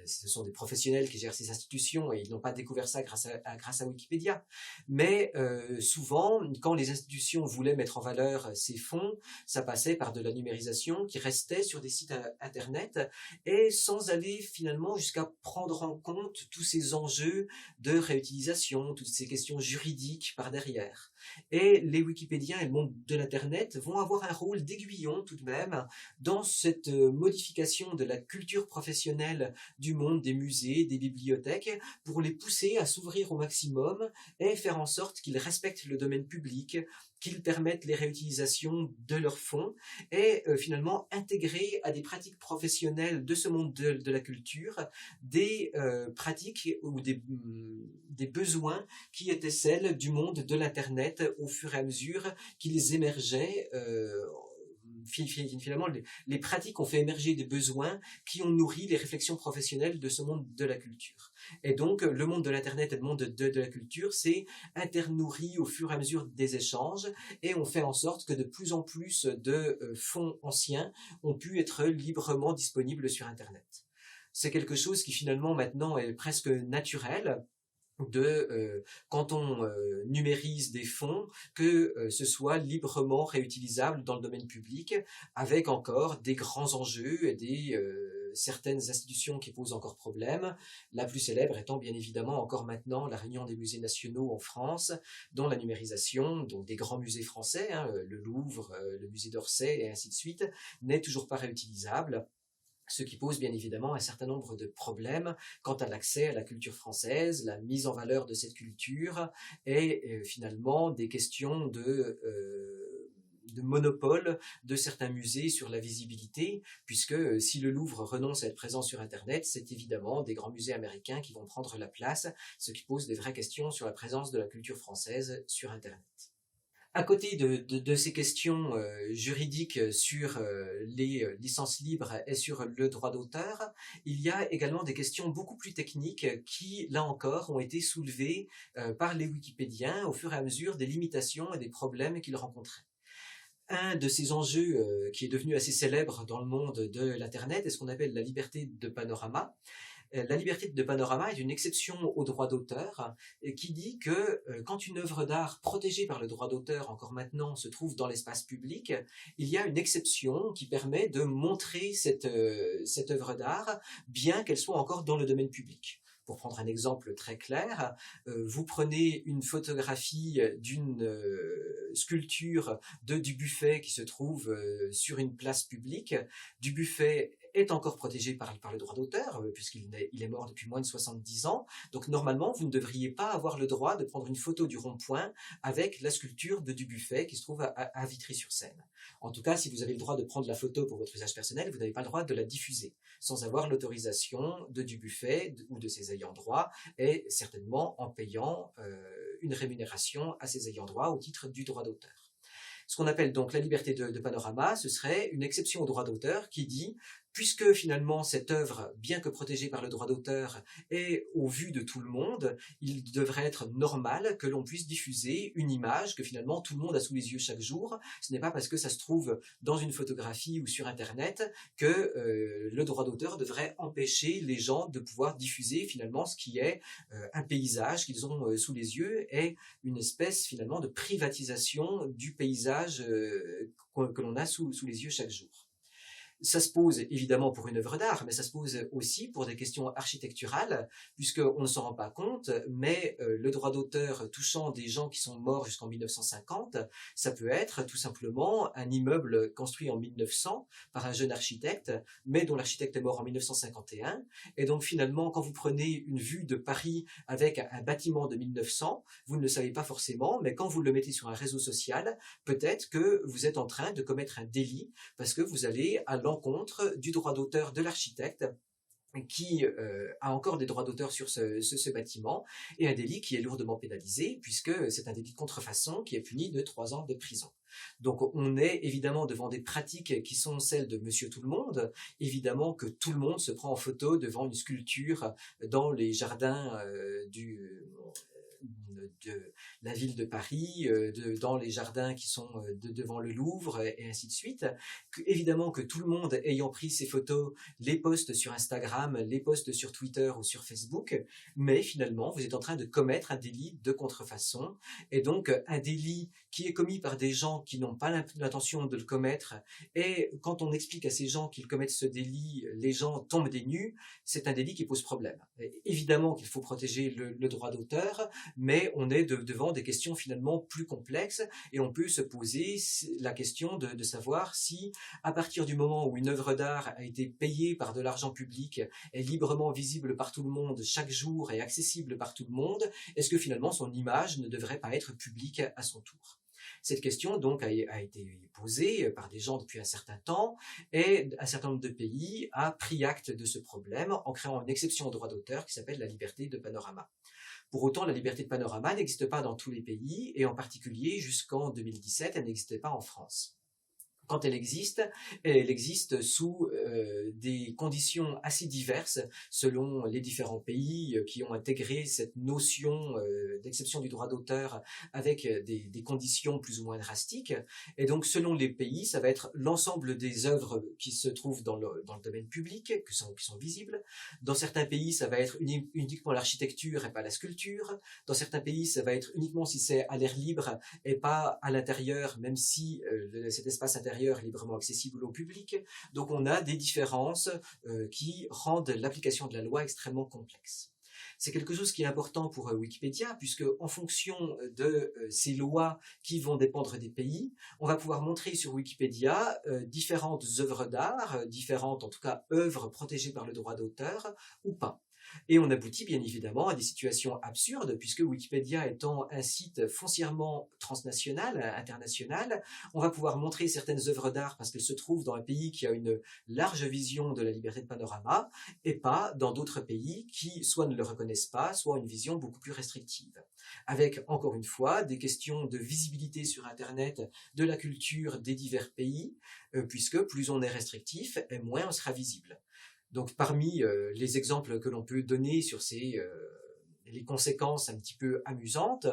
ce sont des professionnels qui gèrent ces institutions et ils n'ont pas découvert ça grâce à Wikipédia. Mais souvent, quand les institutions voulaient mettre en valeur ces fonds, ça passait par de la numérisation qui restait sur des sites internet et sans aller finalement jusqu'à prendre en compte tous ces enjeux de réutilisation, toutes ces questions juridiques par derrière. Et les Wikipédiens et le monde de l'Internet vont avoir un rôle d'aiguillon tout de même dans cette modification de la culture professionnelle du monde des musées, des bibliothèques, pour les pousser à s'ouvrir au maximum et faire en sorte qu'ils respectent le domaine public, qu'ils permettent les réutilisations de leurs fonds et finalement intégrer à des pratiques professionnelles de ce monde de la culture des pratiques ou des besoins qui étaient celles du monde de l'Internet au fur et à mesure qu'ils émergeaient. Finalement, les pratiques ont fait émerger des besoins qui ont nourri les réflexions professionnelles de ce monde de la culture. Et donc, le monde de l'Internet et le monde de la culture s'est internourri au fur et à mesure des échanges et on fait en sorte que de plus en plus de fonds anciens ont pu être librement disponibles sur Internet. C'est quelque chose qui finalement maintenant est presque naturel quand on numérise des fonds, que ce soit librement réutilisable dans le domaine public, avec encore des grands enjeux et certaines institutions qui posent encore problème, la plus célèbre étant bien évidemment encore maintenant la Réunion des musées nationaux en France, dont la numérisation, donc des grands musées français, le Louvre, le musée d'Orsay et ainsi de suite, n'est toujours pas réutilisable. Ce qui pose bien évidemment un certain nombre de problèmes quant à l'accès à la culture française, la mise en valeur de cette culture et finalement des questions de monopole de certains musées sur la visibilité, puisque si le Louvre renonce à être présent sur Internet, c'est évidemment des grands musées américains qui vont prendre la place, ce qui pose des vraies questions sur la présence de la culture française sur Internet. À côté de ces questions juridiques sur les licences libres et sur le droit d'auteur, il y a également des questions beaucoup plus techniques qui, là encore, ont été soulevées par les Wikipédiens au fur et à mesure des limitations et des problèmes qu'ils rencontraient. Un de ces enjeux qui est devenu assez célèbre dans le monde de l'Internet est ce qu'on appelle la liberté de panorama. La liberté de panorama est une exception au droit d'auteur qui dit que quand une œuvre d'art protégée par le droit d'auteur encore maintenant se trouve dans l'espace public, il y a une exception qui permet de montrer cette œuvre d'art bien qu'elle soit encore dans le domaine public. Pour prendre un exemple très clair, vous prenez une photographie d'une sculpture de Dubuffet qui se trouve sur une place publique. Dubuffet est encore protégé par le droit d'auteur, puisqu'il est mort depuis moins de 70 ans. Donc normalement, vous ne devriez pas avoir le droit de prendre une photo du rond-point avec la sculpture de Dubuffet qui se trouve à Vitry-sur-Seine. En tout cas, si vous avez le droit de prendre la photo pour votre usage personnel, vous n'avez pas le droit de la diffuser sans avoir l'autorisation de Dubuffet ou de ses ayants droit, et certainement en payant une rémunération à ses ayants droit au titre du droit d'auteur. Ce qu'on appelle donc la liberté de panorama, ce serait une exception au droit d'auteur qui dit puisque finalement cette œuvre, bien que protégée par le droit d'auteur, est au vu de tout le monde, il devrait être normal que l'on puisse diffuser une image que finalement tout le monde a sous les yeux chaque jour. Ce n'est pas parce que ça se trouve dans une photographie ou sur Internet que le droit d'auteur devrait empêcher les gens de pouvoir diffuser finalement ce qui est un paysage qu'ils ont sous les yeux et une espèce finalement de privatisation du paysage que l'on a sous les yeux chaque jour. Ça se pose évidemment pour une œuvre d'art, mais ça se pose aussi pour des questions architecturales, puisqu'on ne s'en rend pas compte, mais le droit d'auteur touchant des gens qui sont morts jusqu'en 1950, ça peut être tout simplement un immeuble construit en 1900 par un jeune architecte, mais dont l'architecte est mort en 1951, et donc finalement, quand vous prenez une vue de Paris avec un bâtiment de 1900, vous ne le savez pas forcément, mais quand vous le mettez sur un réseau social, peut-être que vous êtes en train de commettre un délit, parce que vous allez à l'encontre du droit d'auteur de l'architecte qui a encore des droits d'auteur sur ce bâtiment, et un délit qui est lourdement pénalisé, puisque c'est un délit de contrefaçon qui est puni de 3 ans de prison. Donc on est évidemment devant des pratiques qui sont celles de Monsieur Tout-le-Monde, évidemment que tout le monde se prend en photo devant une sculpture dans les jardins la ville de Paris, dans les jardins qui sont devant le Louvre, et ainsi de suite. Évidemment que tout le monde ayant pris ces photos les poste sur Instagram, les poste sur Twitter ou sur Facebook, mais finalement vous êtes en train de commettre un délit de contrefaçon, et donc un délit qui est commis par des gens qui n'ont pas l'intention de le commettre, et quand on explique à ces gens qu'ils commettent ce délit, les gens tombent des nues, c'est un délit qui pose problème. Et évidemment qu'il faut protéger le droit d'auteur, mais on est devant des questions finalement plus complexes, et on peut se poser la question de savoir si, à partir du moment où une œuvre d'art a été payée par de l'argent public, est librement visible par tout le monde chaque jour et accessible par tout le monde, est-ce que finalement son image ne devrait pas être publique à son tour? Cette question donc a été posée par des gens depuis un certain temps, et un certain nombre de pays a pris acte de ce problème en créant une exception au droit d'auteur qui s'appelle la liberté de panorama. Pour autant, la liberté de panorama n'existe pas dans tous les pays, et en particulier jusqu'en 2017, elle n'existait pas en France. Quand elle existe sous des conditions assez diverses selon les différents pays qui ont intégré cette notion d'exception du droit d'auteur avec des conditions plus ou moins drastiques. Et donc, selon les pays, ça va être l'ensemble des œuvres qui se trouvent dans le domaine public, qui sont visibles. Dans certains pays, ça va être uniquement l'architecture et pas la sculpture. Dans certains pays, ça va être uniquement si c'est à l'air libre et pas à l'intérieur, même si cet espace intérieur est librement accessible au public. Donc on a des différences qui rendent l'application de la loi extrêmement complexe. C'est quelque chose qui est important pour Wikipédia, puisque en fonction de ces lois qui vont dépendre des pays, on va pouvoir montrer sur Wikipédia différentes œuvres d'art, différentes en tout cas œuvres protégées par le droit d'auteur ou pas. Et on aboutit bien évidemment à des situations absurdes, puisque Wikipédia étant un site foncièrement transnational, international, on va pouvoir montrer certaines œuvres d'art parce qu'elles se trouvent dans un pays qui a une large vision de la liberté de panorama, et pas dans d'autres pays qui soit ne le reconnaissent pas, soit ont une vision beaucoup plus restrictive. Avec, encore une fois, des questions de visibilité sur Internet de la culture des divers pays, puisque plus on est restrictif, et moins on sera visible. Donc parmi les exemples que l'on peut donner sur les conséquences un petit peu amusantes,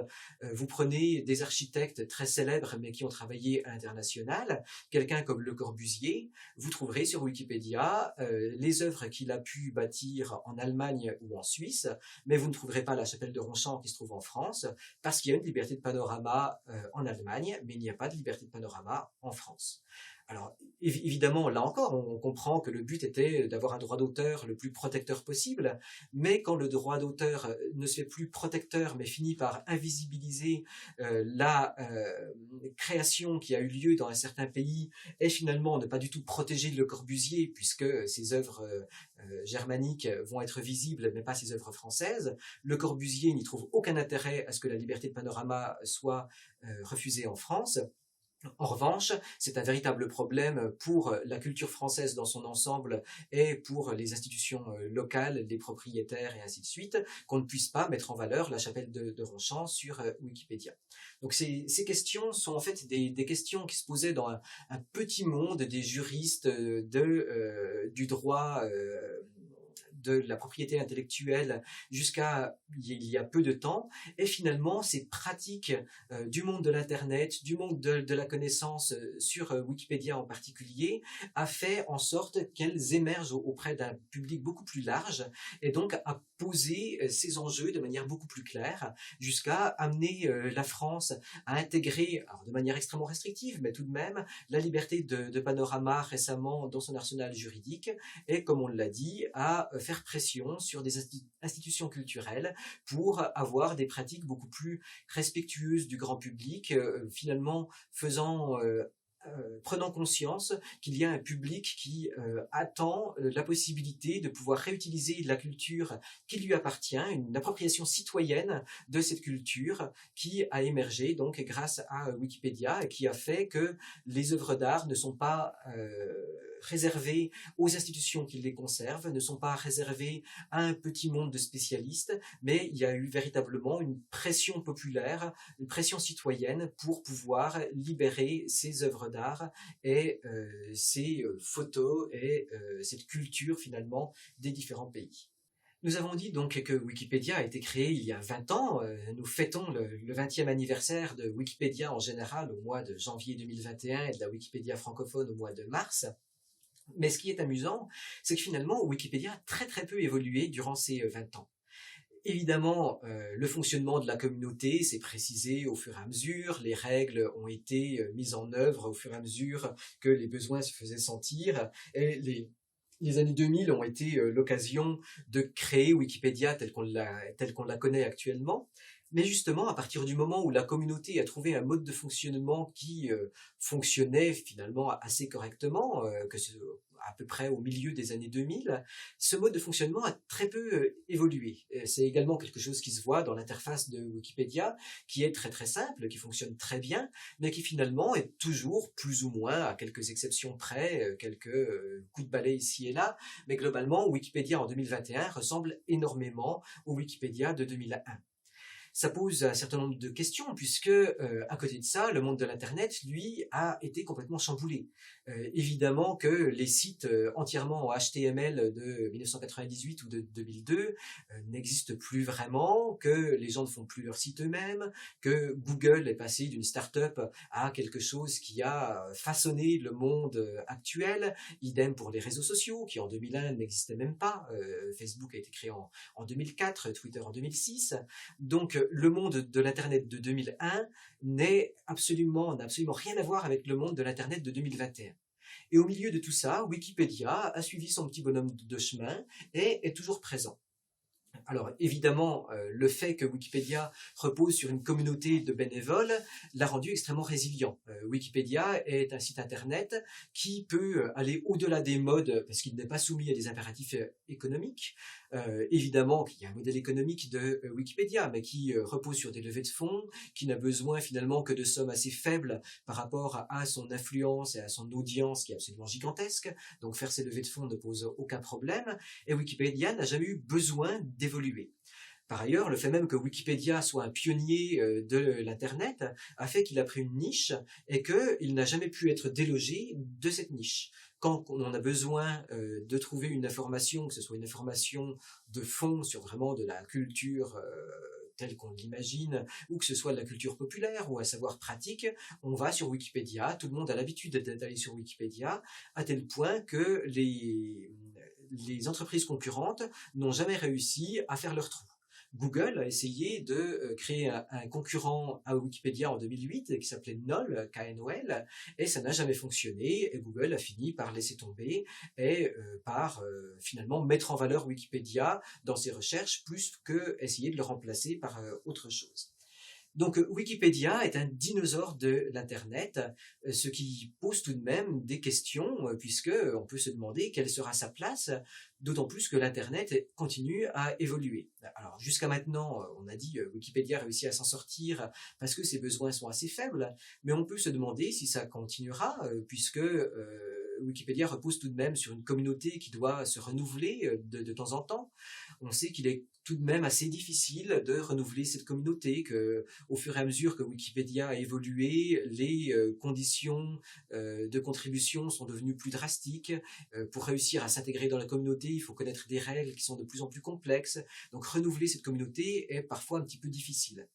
vous prenez des architectes très célèbres mais qui ont travaillé à l'international, quelqu'un comme Le Corbusier, vous trouverez sur Wikipédia les œuvres qu'il a pu bâtir en Allemagne ou en Suisse, mais vous ne trouverez pas la chapelle de Ronchamp qui se trouve en France, parce qu'il y a une liberté de panorama en Allemagne, mais il n'y a pas de liberté de panorama en France. Alors, évidemment, là encore, on comprend que le but était d'avoir un droit d'auteur le plus protecteur possible, mais quand le droit d'auteur ne se fait plus protecteur, mais finit par invisibiliser la création qui a eu lieu dans un certain pays, et finalement ne pas du tout protéger Le Corbusier, puisque ses œuvres germaniques vont être visibles, mais pas ses œuvres françaises, Le Corbusier n'y trouve aucun intérêt à ce que la liberté de panorama soit refusée en France. En revanche, c'est un véritable problème pour la culture française dans son ensemble et pour les institutions locales, les propriétaires et ainsi de suite, qu'on ne puisse pas mettre en valeur la chapelle de Ronchamp sur Wikipédia. Donc ces questions sont en fait des questions qui se posaient dans un petit monde des juristes du droit de la propriété intellectuelle jusqu'à il y a peu de temps, et finalement ces pratiques du monde de l'internet, du monde de la connaissance sur Wikipédia en particulier, a fait en sorte qu'elles émergent auprès d'un public beaucoup plus large, et donc a posé ces enjeux de manière beaucoup plus claire, jusqu'à amener la France à intégrer, alors de manière extrêmement restrictive, mais tout de même, la liberté de panorama récemment dans son arsenal juridique, et comme on l'a dit, à faire pression sur des institutions culturelles pour avoir des pratiques beaucoup plus respectueuses du grand public, finalement prenant conscience qu'il y a un public qui attend la possibilité de pouvoir réutiliser la culture qui lui appartient, une appropriation citoyenne de cette culture qui a émergé donc grâce à Wikipédia, et qui a fait que les œuvres d'art ne sont pas réservées aux institutions qui les conservent, ne sont pas réservées à un petit monde de spécialistes, mais il y a eu véritablement une pression populaire, une pression citoyenne pour pouvoir libérer ces œuvres d'art et ces photos et cette culture finalement des différents pays. Nous avons dit donc que Wikipédia a été créé il y a 20 ans. Nous fêtons le 20e anniversaire de Wikipédia en général au mois de janvier 2021 et de la Wikipédia francophone au mois de mars. Mais ce qui est amusant, c'est que finalement, Wikipédia a très très peu évolué durant ces 20 ans. Évidemment, le fonctionnement de la communauté s'est précisé au fur et à mesure, les règles ont été mises en œuvre au fur et à mesure que les besoins se faisaient sentir, et les années 2000 ont été l'occasion de créer Wikipédia telle qu'on la connaît actuellement. Mais justement, à partir du moment où la communauté a trouvé un mode de fonctionnement qui fonctionnait finalement assez correctement, à peu près au milieu des années 2000, ce mode de fonctionnement a très peu évolué. C'est également quelque chose qui se voit dans l'interface de Wikipédia, qui est très très simple, qui fonctionne très bien, mais qui finalement est toujours plus ou moins, à quelques exceptions près, quelques coups de balai ici et là, mais globalement, Wikipédia en 2021 ressemble énormément au Wikipédia de 2001. Ça pose un certain nombre de questions, puisque à côté de ça, le monde de l'Internet, lui, a été complètement chamboulé. Évidemment que les sites entièrement en HTML de 1998 ou de 2002 n'existent plus vraiment, que les gens ne font plus leur site eux-mêmes, que Google est passé d'une start-up à quelque chose qui a façonné le monde actuel. Idem pour les réseaux sociaux, qui en 2001 n'existaient même pas. Facebook a été créé en 2004, Twitter en 2006. Donc le monde de l'Internet de 2001 n'a absolument rien à voir avec le monde de l'Internet de 2021. Et au milieu de tout ça, Wikipédia a suivi son petit bonhomme de chemin et est toujours présent. Alors évidemment, le fait que Wikipédia repose sur une communauté de bénévoles l'a rendu extrêmement résilient. Wikipédia est un site internet qui peut aller au-delà des modes parce qu'il n'est pas soumis à des impératifs économiques. Évidemment qu'il y a un modèle économique de Wikipédia, mais qui repose sur des levées de fonds, qui n'a besoin finalement que de sommes assez faibles par rapport à son influence et à son audience qui est absolument gigantesque. Donc faire ces levées de fonds ne pose aucun problème. Et Wikipédia n'a jamais eu besoin d'évoluer. Par ailleurs, le fait même que Wikipédia soit un pionnier de l'Internet a fait qu'il a pris une niche et qu'il n'a jamais pu être délogé de cette niche. Quand on a besoin de trouver une information, que ce soit une information de fond sur vraiment de la culture telle qu'on l'imagine, ou que ce soit de la culture populaire ou un savoir pratique, on va sur Wikipédia. Tout le monde a l'habitude d'aller sur Wikipédia, à tel point que les entreprises concurrentes n'ont jamais réussi à faire leur trou. Google a essayé de créer un concurrent à Wikipédia en 2008 qui s'appelait Knoll, K-N-O-L, et ça n'a jamais fonctionné, et Google a fini par laisser tomber et par finalement mettre en valeur Wikipédia dans ses recherches plus que essayer de le remplacer par autre chose. Donc Wikipédia est un dinosaure de l'Internet, ce qui pose tout de même des questions, puisque on peut se demander quelle sera sa place, d'autant plus que l'Internet continue à évoluer. Alors jusqu'à maintenant, on a dit Wikipédia réussit à s'en sortir parce que ses besoins sont assez faibles, mais on peut se demander si ça continuera, puisque Wikipédia repose tout de même sur une communauté qui doit se renouveler de temps en temps. On sait qu'il est tout de même assez difficile de renouveler cette communauté, que au fur et à mesure que Wikipédia a évolué, les conditions de contribution sont devenues plus drastiques. Pour réussir à s'intégrer dans la communauté, il faut connaître des règles qui sont de plus en plus complexes. Donc renouveler cette communauté est parfois un petit peu difficile.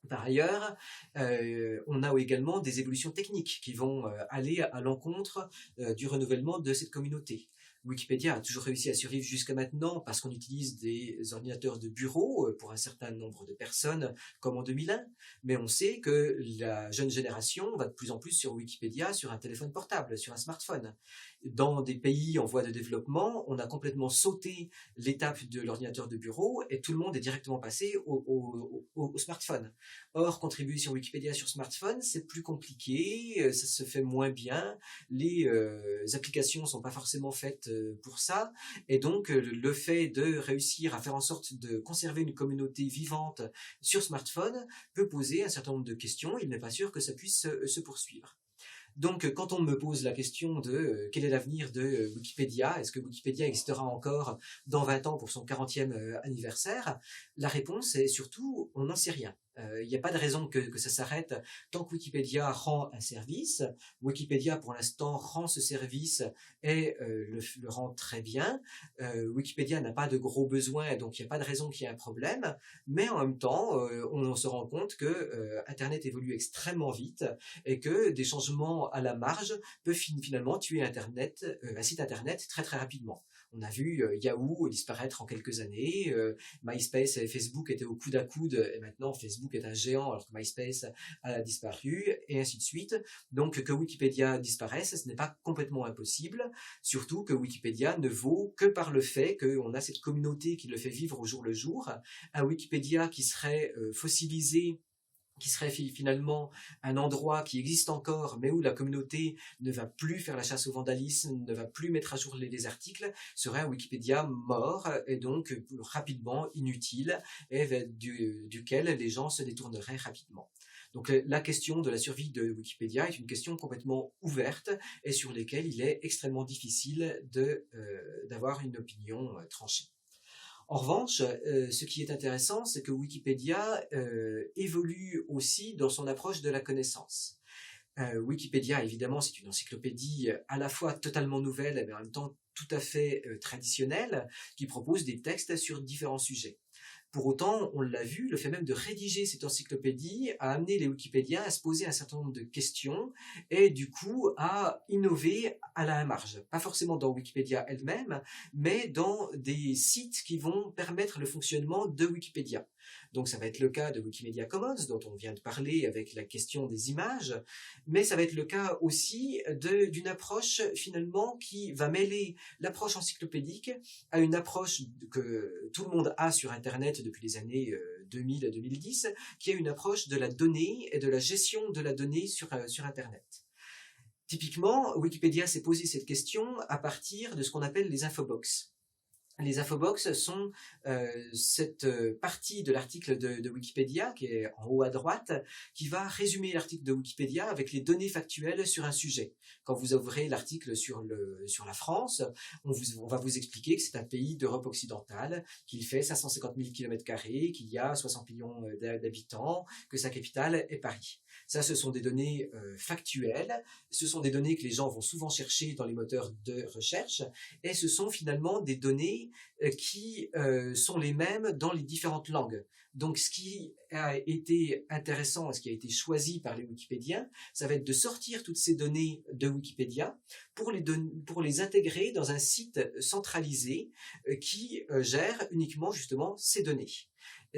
Par ailleurs, on a également des évolutions techniques qui vont aller à l'encontre du renouvellement de cette communauté. Wikipédia a toujours réussi à survivre jusqu'à maintenant parce qu'on utilise des ordinateurs de bureau pour un certain nombre de personnes, comme en 2001, mais on sait que la jeune génération va de plus en plus sur Wikipédia sur un téléphone portable, sur un smartphone. Dans des pays en voie de développement, on a complètement sauté l'étape de l'ordinateur de bureau et tout le monde est directement passé au smartphone. Or, contribuer sur Wikipédia sur smartphone, c'est plus compliqué, ça se fait moins bien, les applications ne sont pas forcément faites pour ça, et donc le fait de réussir à faire en sorte de conserver une communauté vivante sur smartphone peut poser un certain nombre de questions. Il n'est pas sûr que ça puisse se poursuivre. Donc, quand on me pose la question de quel est l'avenir de Wikipédia, est-ce que Wikipédia existera encore dans 20 ans pour son 40e anniversaire, la réponse est surtout on n'en sait rien. Il n'y a pas de raison que ça s'arrête tant que Wikipédia rend un service. Wikipédia, pour l'instant, rend ce service et le rend très bien. Wikipédia n'a pas de gros besoins, donc il n'y a pas de raison qu'il y ait un problème. Mais en même temps, on se rend compte que Internet évolue extrêmement vite et que des changements à la marge peuvent finalement tuer Internet, un site Internet très très rapidement. On a vu Yahoo disparaître en quelques années, MySpace et Facebook étaient au coude à coude, et maintenant Facebook est un géant alors que MySpace a disparu, et ainsi de suite. Donc que Wikipédia disparaisse, ce n'est pas complètement impossible, surtout que Wikipédia ne vaut que par le fait qu'on a cette communauté qui le fait vivre au jour le jour. Un Wikipédia qui serait fossilisé, qui serait finalement un endroit qui existe encore, mais où la communauté ne va plus faire la chasse au vandalisme, ne va plus mettre à jour les articles, serait un Wikipédia mort, et donc rapidement inutile, et duquel les gens se détourneraient rapidement. Donc la question de la survie de Wikipédia est une question complètement ouverte, et sur laquelle il est extrêmement difficile d'avoir une opinion tranchée. En revanche, ce qui est intéressant, c'est que Wikipédia évolue aussi dans son approche de la connaissance. Wikipédia, évidemment, c'est une encyclopédie à la fois totalement nouvelle, mais en même temps tout à fait traditionnelle, qui propose des textes sur différents sujets. Pour autant, on l'a vu, le fait même de rédiger cette encyclopédie a amené les Wikipédiens à se poser un certain nombre de questions et du coup à innover à la marge. Pas forcément dans Wikipédia elle-même, mais dans des sites qui vont permettre le fonctionnement de Wikipédia. Donc ça va être le cas de Wikimedia Commons, dont on vient de parler avec la question des images, mais ça va être le cas aussi d'une approche finalement qui va mêler l'approche encyclopédique à une approche que tout le monde a sur Internet depuis les années 2000 à 2010, qui est une approche de la donnée et de la gestion de la donnée sur Internet. Typiquement, Wikipédia s'est posé cette question à partir de ce qu'on appelle les infobox. Les infobox sont cette partie de l'article de Wikipédia, qui est en haut à droite, qui va résumer l'article de Wikipédia avec les données factuelles sur un sujet. Quand vous ouvrez l'article sur la France, on va vous expliquer que c'est un pays d'Europe occidentale, qu'il fait 550 000 km², qu'il y a 60 millions d'habitants, que sa capitale est Paris. Ça, ce sont des données factuelles, ce sont des données que les gens vont souvent chercher dans les moteurs de recherche, et ce sont finalement des données qui sont les mêmes dans les différentes langues. Donc ce qui a été intéressant et ce qui a été choisi par les Wikipédiens, ça va être de sortir toutes ces données de Wikipédia pour les intégrer dans un site centralisé qui gère uniquement justement ces données.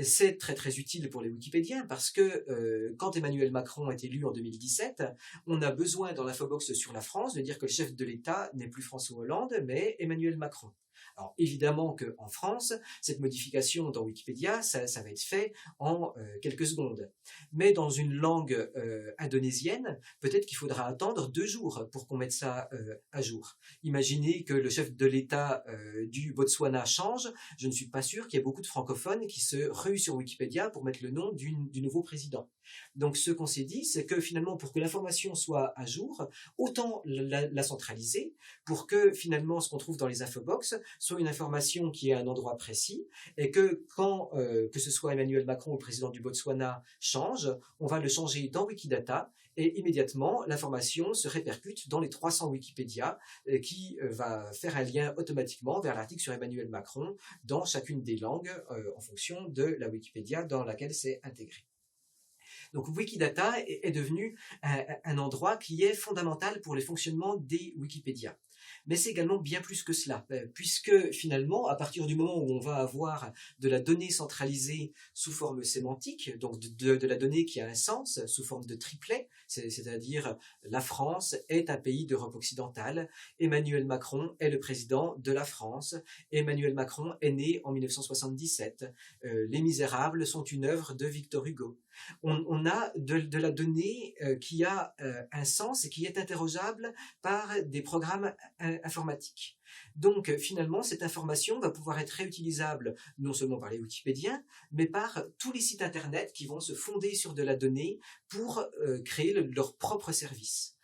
C'est très très utile pour les Wikipédiens parce que quand Emmanuel Macron est élu en 2017, on a besoin dans l'infobox sur la France de dire que le chef de l'État n'est plus François Hollande mais Emmanuel Macron. Alors évidemment qu'en France, cette modification dans Wikipédia, ça va être fait en quelques secondes. Mais dans une langue indonésienne, peut-être qu'il faudra attendre 2 jours pour qu'on mette ça à jour. Imaginez que le chef de l'État du Botswana change, je ne suis pas sûr qu'il y ait beaucoup de francophones qui se ruent sur Wikipédia pour mettre le nom du nouveau président. Donc ce qu'on s'est dit, c'est que finalement pour que l'information soit à jour, autant la centraliser pour que finalement ce qu'on trouve dans les infobox soit une information qui est à un endroit précis et que quand que ce soit Emmanuel Macron ou le président du Botswana change, on va le changer dans Wikidata et immédiatement l'information se répercute dans les 300 Wikipédia qui va faire un lien automatiquement vers l'article sur Emmanuel Macron dans chacune des langues en fonction de la Wikipédia dans laquelle c'est intégré. Donc Wikidata est devenu un endroit qui est fondamental pour le fonctionnement des Wikipédia. Mais c'est également bien plus que cela, puisque finalement, à partir du moment où on va avoir de la donnée centralisée sous forme sémantique, donc de la donnée qui a un sens, sous forme de triplet, c'est-à-dire la France est un pays d'Europe occidentale, Emmanuel Macron est le président de la France, Emmanuel Macron est né en 1977, Les Misérables sont une œuvre de Victor Hugo. On a de la donnée qui a un sens et qui est interrogeable par des programmes informatiques. Donc finalement, cette information va pouvoir être réutilisable non seulement par les Wikipédiens, mais par tous les sites internet qui vont se fonder sur de la donnée pour créer leur propre service.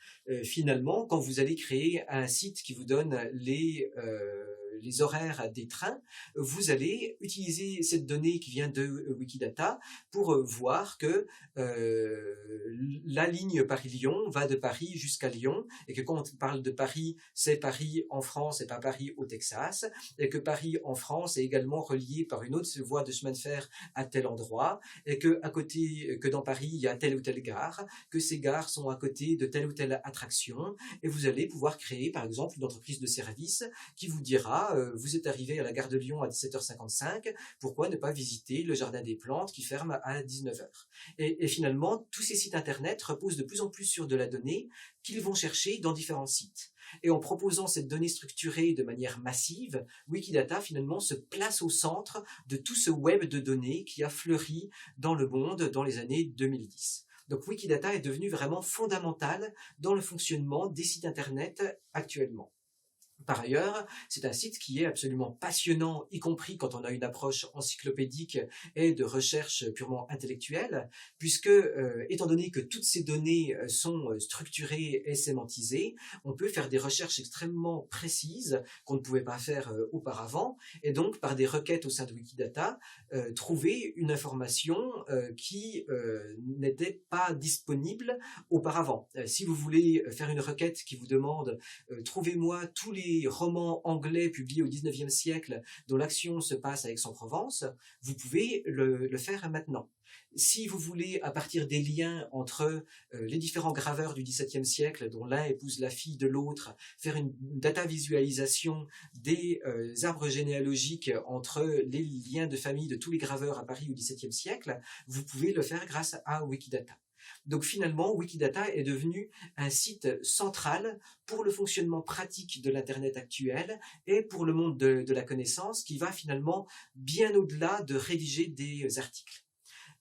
Finalement, quand vous allez créer un site qui vous donne les horaires des trains, vous allez utiliser cette donnée qui vient de Wikidata pour voir que la ligne Paris-Lyon va de Paris jusqu'à Lyon, et que quand on parle de Paris, c'est Paris en France et pas Paris au Texas, et que Paris en France est également relié par une autre voie de chemin de fer à tel endroit, et que à côté, que dans Paris, il y a telle ou telle gare, que ces gares sont à côté de telle ou telle attraction, et vous allez pouvoir créer, par exemple, une entreprise de service qui vous dira, vous êtes arrivé à la gare de Lyon à 17h55, pourquoi ne pas visiter le jardin des plantes qui ferme à 19h? Et finalement, tous ces sites internet reposent de plus en plus sur de la donnée qu'ils vont chercher dans différents sites. Et en proposant cette donnée structurée de manière massive, Wikidata finalement se place au centre de tout ce web de données qui a fleuri dans le monde dans les années 2010. Donc Wikidata est devenu vraiment fondamental dans le fonctionnement des sites internet actuellement. Par ailleurs, c'est un site qui est absolument passionnant, y compris quand on a une approche encyclopédique et de recherche purement intellectuelle, puisque, étant donné que toutes ces données sont structurées et sémantisées, on peut faire des recherches extrêmement précises qu'on ne pouvait pas faire auparavant, et donc par des requêtes au sein de Wikidata, trouver une information qui n'était pas disponible auparavant. Si vous voulez faire une requête qui vous demande trouvez-moi tous les romans anglais publiés au XIXe siècle dont l'action se passe à Aix-en-Provence, vous pouvez le faire maintenant. Si vous voulez, à partir des liens entre les différents graveurs du XVIIe siècle, dont l'un épouse la fille de l'autre, faire une data visualisation des arbres généalogiques entre les liens de famille de tous les graveurs à Paris au XVIIe siècle, vous pouvez le faire grâce à Wikidata. Donc finalement, Wikidata est devenu un site central pour le fonctionnement pratique de l'Internet actuel et pour le monde de la connaissance qui va finalement bien au-delà de rédiger des articles.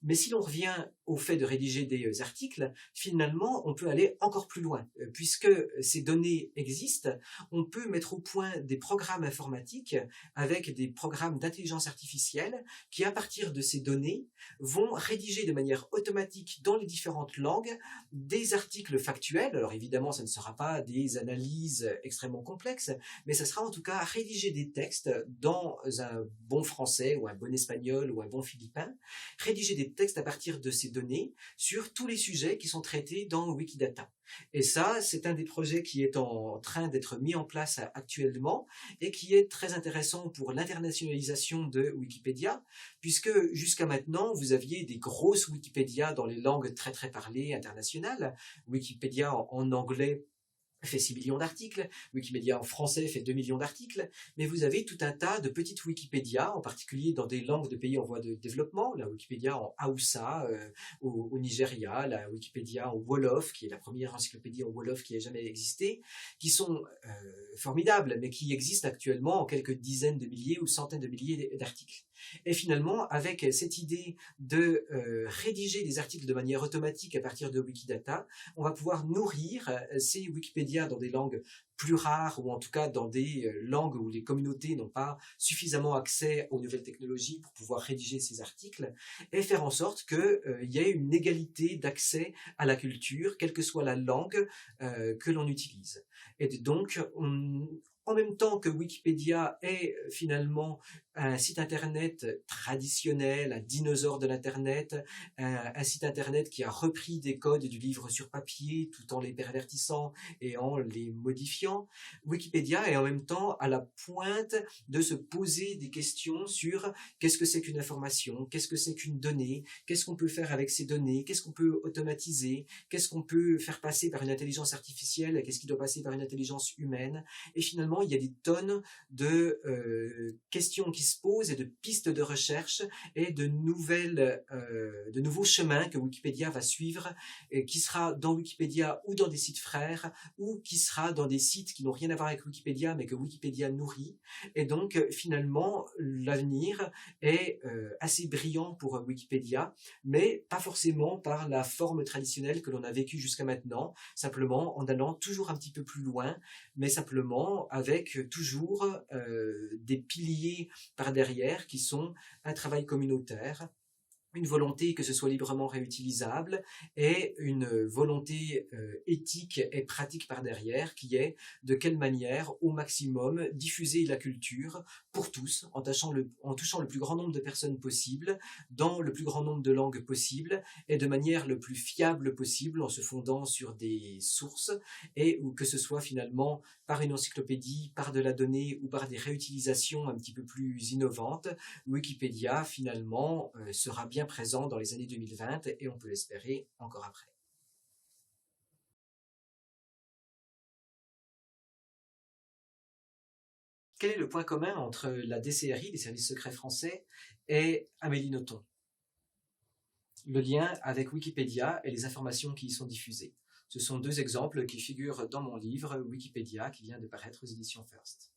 Mais si l'on revient au fait de rédiger des articles, finalement, on peut aller encore plus loin. Puisque ces données existent, on peut mettre au point des programmes informatiques avec des programmes d'intelligence artificielle qui, à partir de ces données, vont rédiger de manière automatique dans les différentes langues des articles factuels. Alors évidemment, ça ne sera pas des analyses extrêmement complexes, mais ça sera en tout cas rédiger des textes dans un bon français ou un bon espagnol ou un bon philippin, rédiger des textes à partir de ces données sur tous les sujets qui sont traités dans Wikidata. Et ça, c'est un des projets qui est en train d'être mis en place actuellement et qui est très intéressant pour l'internationalisation de Wikipédia, puisque jusqu'à maintenant, vous aviez des grosses Wikipédia dans les langues très très parlées internationales. Wikipédia en anglais fait 6 millions d'articles, Wikipédia en français fait 2 millions d'articles, mais vous avez tout un tas de petites Wikipédia, en particulier dans des langues de pays en voie de développement, la Wikipédia en Hausa au Nigeria, la Wikipédia en Wolof, qui est la première encyclopédie en Wolof qui ait jamais existé, qui sont formidables, mais qui existent actuellement en quelques dizaines de milliers ou centaines de milliers d'articles. Et finalement, avec cette idée de rédiger des articles de manière automatique à partir de Wikidata, on va pouvoir nourrir ces Wikipédia dans des langues plus rares, ou en tout cas dans des langues où les communautés n'ont pas suffisamment accès aux nouvelles technologies pour pouvoir rédiger ces articles, et faire en sorte qu'il y ait une égalité d'accès à la culture, quelle que soit la langue que l'on utilise. Et donc, en même temps que Wikipédia est finalement un site internet traditionnel, un dinosaure de l'internet, un site internet qui a repris des codes du livre sur papier tout en les pervertissant et en les modifiant, Wikipédia est en même temps à la pointe de se poser des questions sur qu'est-ce que c'est qu'une information, qu'est-ce que c'est qu'une donnée, qu'est-ce qu'on peut faire avec ces données, qu'est-ce qu'on peut automatiser, qu'est-ce qu'on peut faire passer par une intelligence artificielle, qu'est-ce qui doit passer par une intelligence humaine. Et finalement, il y a des tonnes de questions qui se posent et de pistes de recherche et de nouveaux chemins que Wikipédia va suivre, et qui sera dans Wikipédia ou dans des sites frères, ou qui sera dans des sites qui n'ont rien à voir avec Wikipédia, mais que Wikipédia nourrit. Et donc, finalement, l'avenir est assez brillant pour Wikipédia, mais pas forcément par la forme traditionnelle que l'on a vécue jusqu'à maintenant, simplement en allant toujours un petit peu plus loin, mais simplement avec toujours des piliers par derrière qui sont un travail communautaire, une volonté que ce soit librement réutilisable et une volonté éthique et pratique par derrière qui est de quelle manière au maximum diffuser la culture pour tous en touchant le plus grand nombre de personnes possible dans le plus grand nombre de langues possible et de manière le plus fiable possible en se fondant sur des sources et ou que ce soit finalement par une encyclopédie, par de la donnée ou par des réutilisations un petit peu plus innovantes. Wikipédia, finalement, sera bien présent dans les années 2020 et on peut l'espérer encore après. Quel est le point commun entre la DCRI, les services secrets français, et Amélie Nothomb? Le lien avec Wikipédia et les informations qui y sont diffusées. Ce sont deux exemples qui figurent dans mon livre Wikipédia qui vient de paraître aux éditions First.